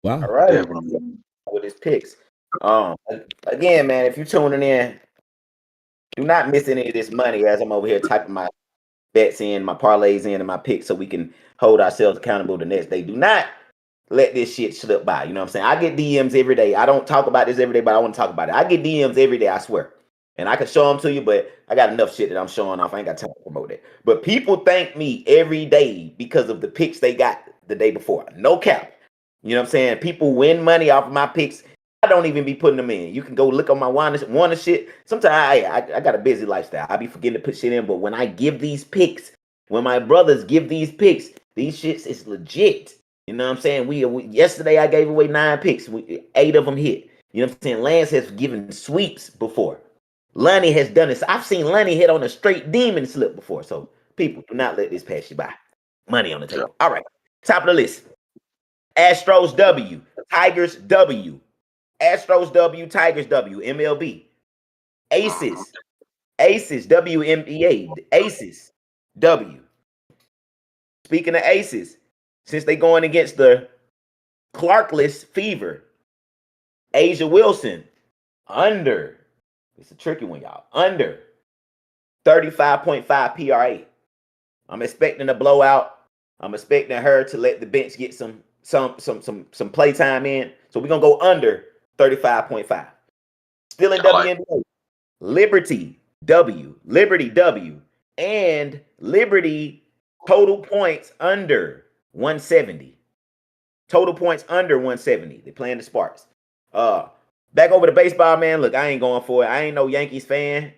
Wow. All right. Yeah, With his picks. Again, man, if you're tuning in, do not miss any of this money as I'm over here typing my bets in, my parlays in, and my picks, so we can hold ourselves accountable the next day. Do not let this shit slip by. You know what I'm saying? I get DMs every day. I don't talk about this every day, but I want to talk about it. I get DMs every day, I swear. And I can show them to you, but I got enough shit that I'm showing off. I ain't got time to promote it. But people thank me every day because of the picks they got the day before. No cap. You know what I'm saying? People win money off of my picks. I don't even be putting them in. You can go look on my Wanna shit. Sometimes I got a busy lifestyle. I be forgetting to put shit in. But when I give these picks, when my brothers give these picks, these shits is legit. You know what I'm saying? We yesterday I gave away 9 picks. 8 of them hit. You know what I'm saying? Lance has given sweeps before. Lonnie has done this. I've seen Lonnie hit on a straight demon slip before. So people, do not let this pass you by. Money on the table. All right. Top of the list. Astros W. Tigers W. Astros W. Tigers W. MLB. Aces. WNBA. Aces W. Speaking of aces, since they going against the Clarkless Fever, Asia Wilson under. It's a tricky one, y'all. Under 35.5 PRA. I'm expecting a blowout. I'm expecting her to let the bench get some play time in. So we're gonna go under 35.5. Still in WNBA. Liberty W, and Liberty total points under 170. Total points under 170. They're playing the Sparks. Back over to baseball, man. Look, I ain't going for it. I ain't no Yankees fan.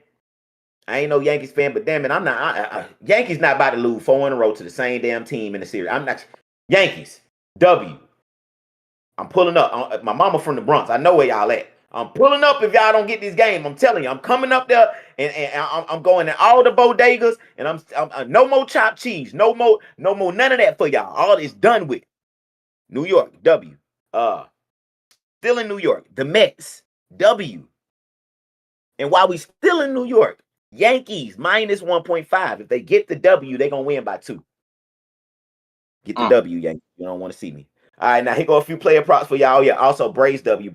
But damn it, I'm not. Yankees not about to lose 4 in a row to the same damn team in the series. I'm not. Yankees W. I'm pulling up. My mama from the Bronx. I know where y'all at. I'm pulling up if y'all don't get this game. I'm telling you, I'm coming up there and I'm going in all the bodegas, and I'm no more chopped cheese, no more none of that for y'all. All is done with. New York W. Still in New York, the Mets W. And while we still in New York, Yankees minus 1.5. If they get the W, they're gonna win by 2. Get the W, Yankees. You don't want to see me. All right, now here go a few player props for y'all. Yeah, also Braves W.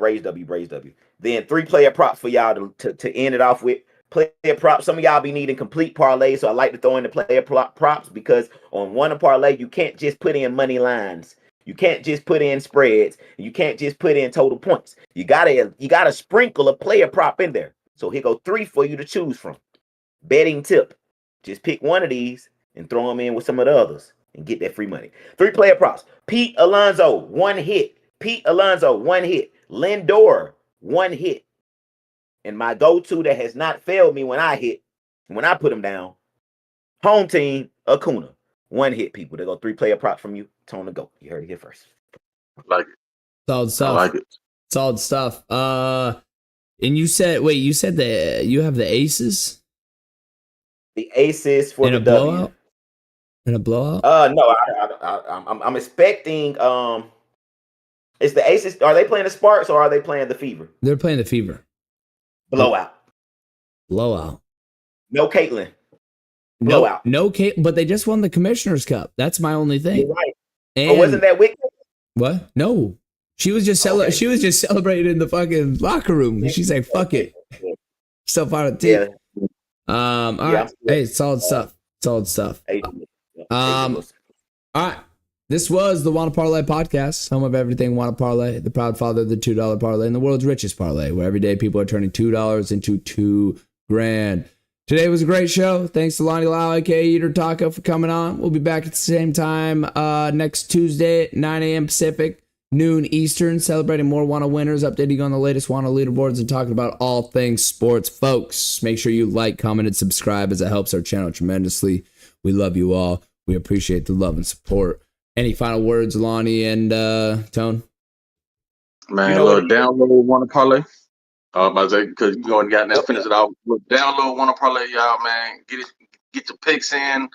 Then 3 player props for y'all to end it off with. Player props. Some of y'all be needing complete parlays, so I like to throw in the player props because on Wanna Parlay, you can't just put in money lines. You can't just put in spreads. You can't just put in total points. You gotta sprinkle a player prop in there. So here go 3 for you to choose from. Betting tip. Just pick one of these and throw them in with some of the others and get that free money. 3 player props. Pete Alonso, 1 hit. Lindor, 1 hit. And my go-to that has not failed me when I put him down, home team, Acuna. 1 hit, people. They go 3 player props from you. Tone the GOAT. You heard it here first. I like it. Solid stuff. I like it. Solid stuff. And you said that you have the aces? The aces for in the a W. blowout? In a blowout? No, I'm expecting. It's the aces. Are they playing the Sparks or are they playing the Fever? They're playing the Fever. Blowout. Blowout. No Caitlin. Blowout. No, Kate, but they just won the Commissioner's Cup. That's my only thing. You're right. And wasn't that Wicked? what? No. She was just she was just celebrating in the fucking locker room. She's like, fuck it. Still part of the team. Yeah. All right. Hey, solid stuff. Solid stuff. All right. This was the Wanna Parlay Podcast, home of everything Wanna Parlay, the proud father of the $2 parlay, and the world's richest parlay, where every day people are turning $2 into $2,000. Today was a great show. Thanks to Lonnie Lyle, aka Eater Taco, for coming on. We'll be back at the same time next Tuesday at 9 a.m. Pacific, noon Eastern, celebrating more Wanna winners, updating on the latest Wanna leaderboards, and talking about all things sports. Folks, make sure you like, comment, and subscribe as it helps our channel tremendously. We love you all. We appreciate the love and support. Any final words, Lonnie and Tone? Man, download Wanna Parlay. Because you go and got that, finish it out. Look, download Wanna Parlay, y'all, man. Get your picks in.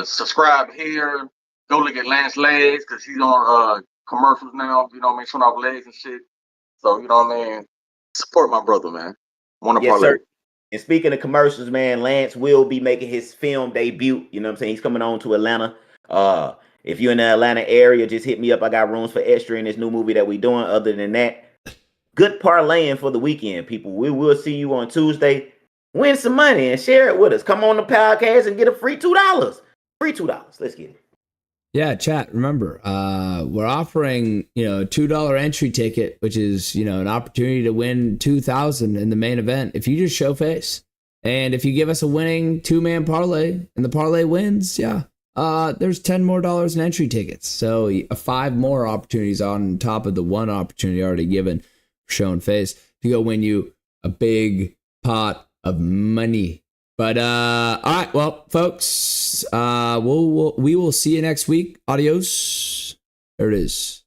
Subscribe here. Go look at Lance legs because he's on commercials now. You know what I mean? Showing off legs and shit. So you know what I mean. Support my brother, man. Wanna Parlay. Sir. And speaking of commercials, man, Lance will be making his film debut. You know what I'm saying? He's coming on to Atlanta. If you're in the Atlanta area, just hit me up. I got rooms for extra in this new movie that we're doing. Other than that, good parlaying for the weekend, people. We will see you on Tuesday. Win some money and share it with us. Come on the podcast and get a free $2. Free $2. Let's get it. Yeah, chat. Remember, we're offering a $2 entry ticket, which is an opportunity to win $2,000 in the main event if you just show face. And if you give us a winning 2-man parlay and the parlay wins, there's $10 more in entry tickets. So 5 more opportunities on top of the 1 opportunity already given for showing face to go win you a big pot of money. But all right, well, folks, we will see you next week. Adios. There it is.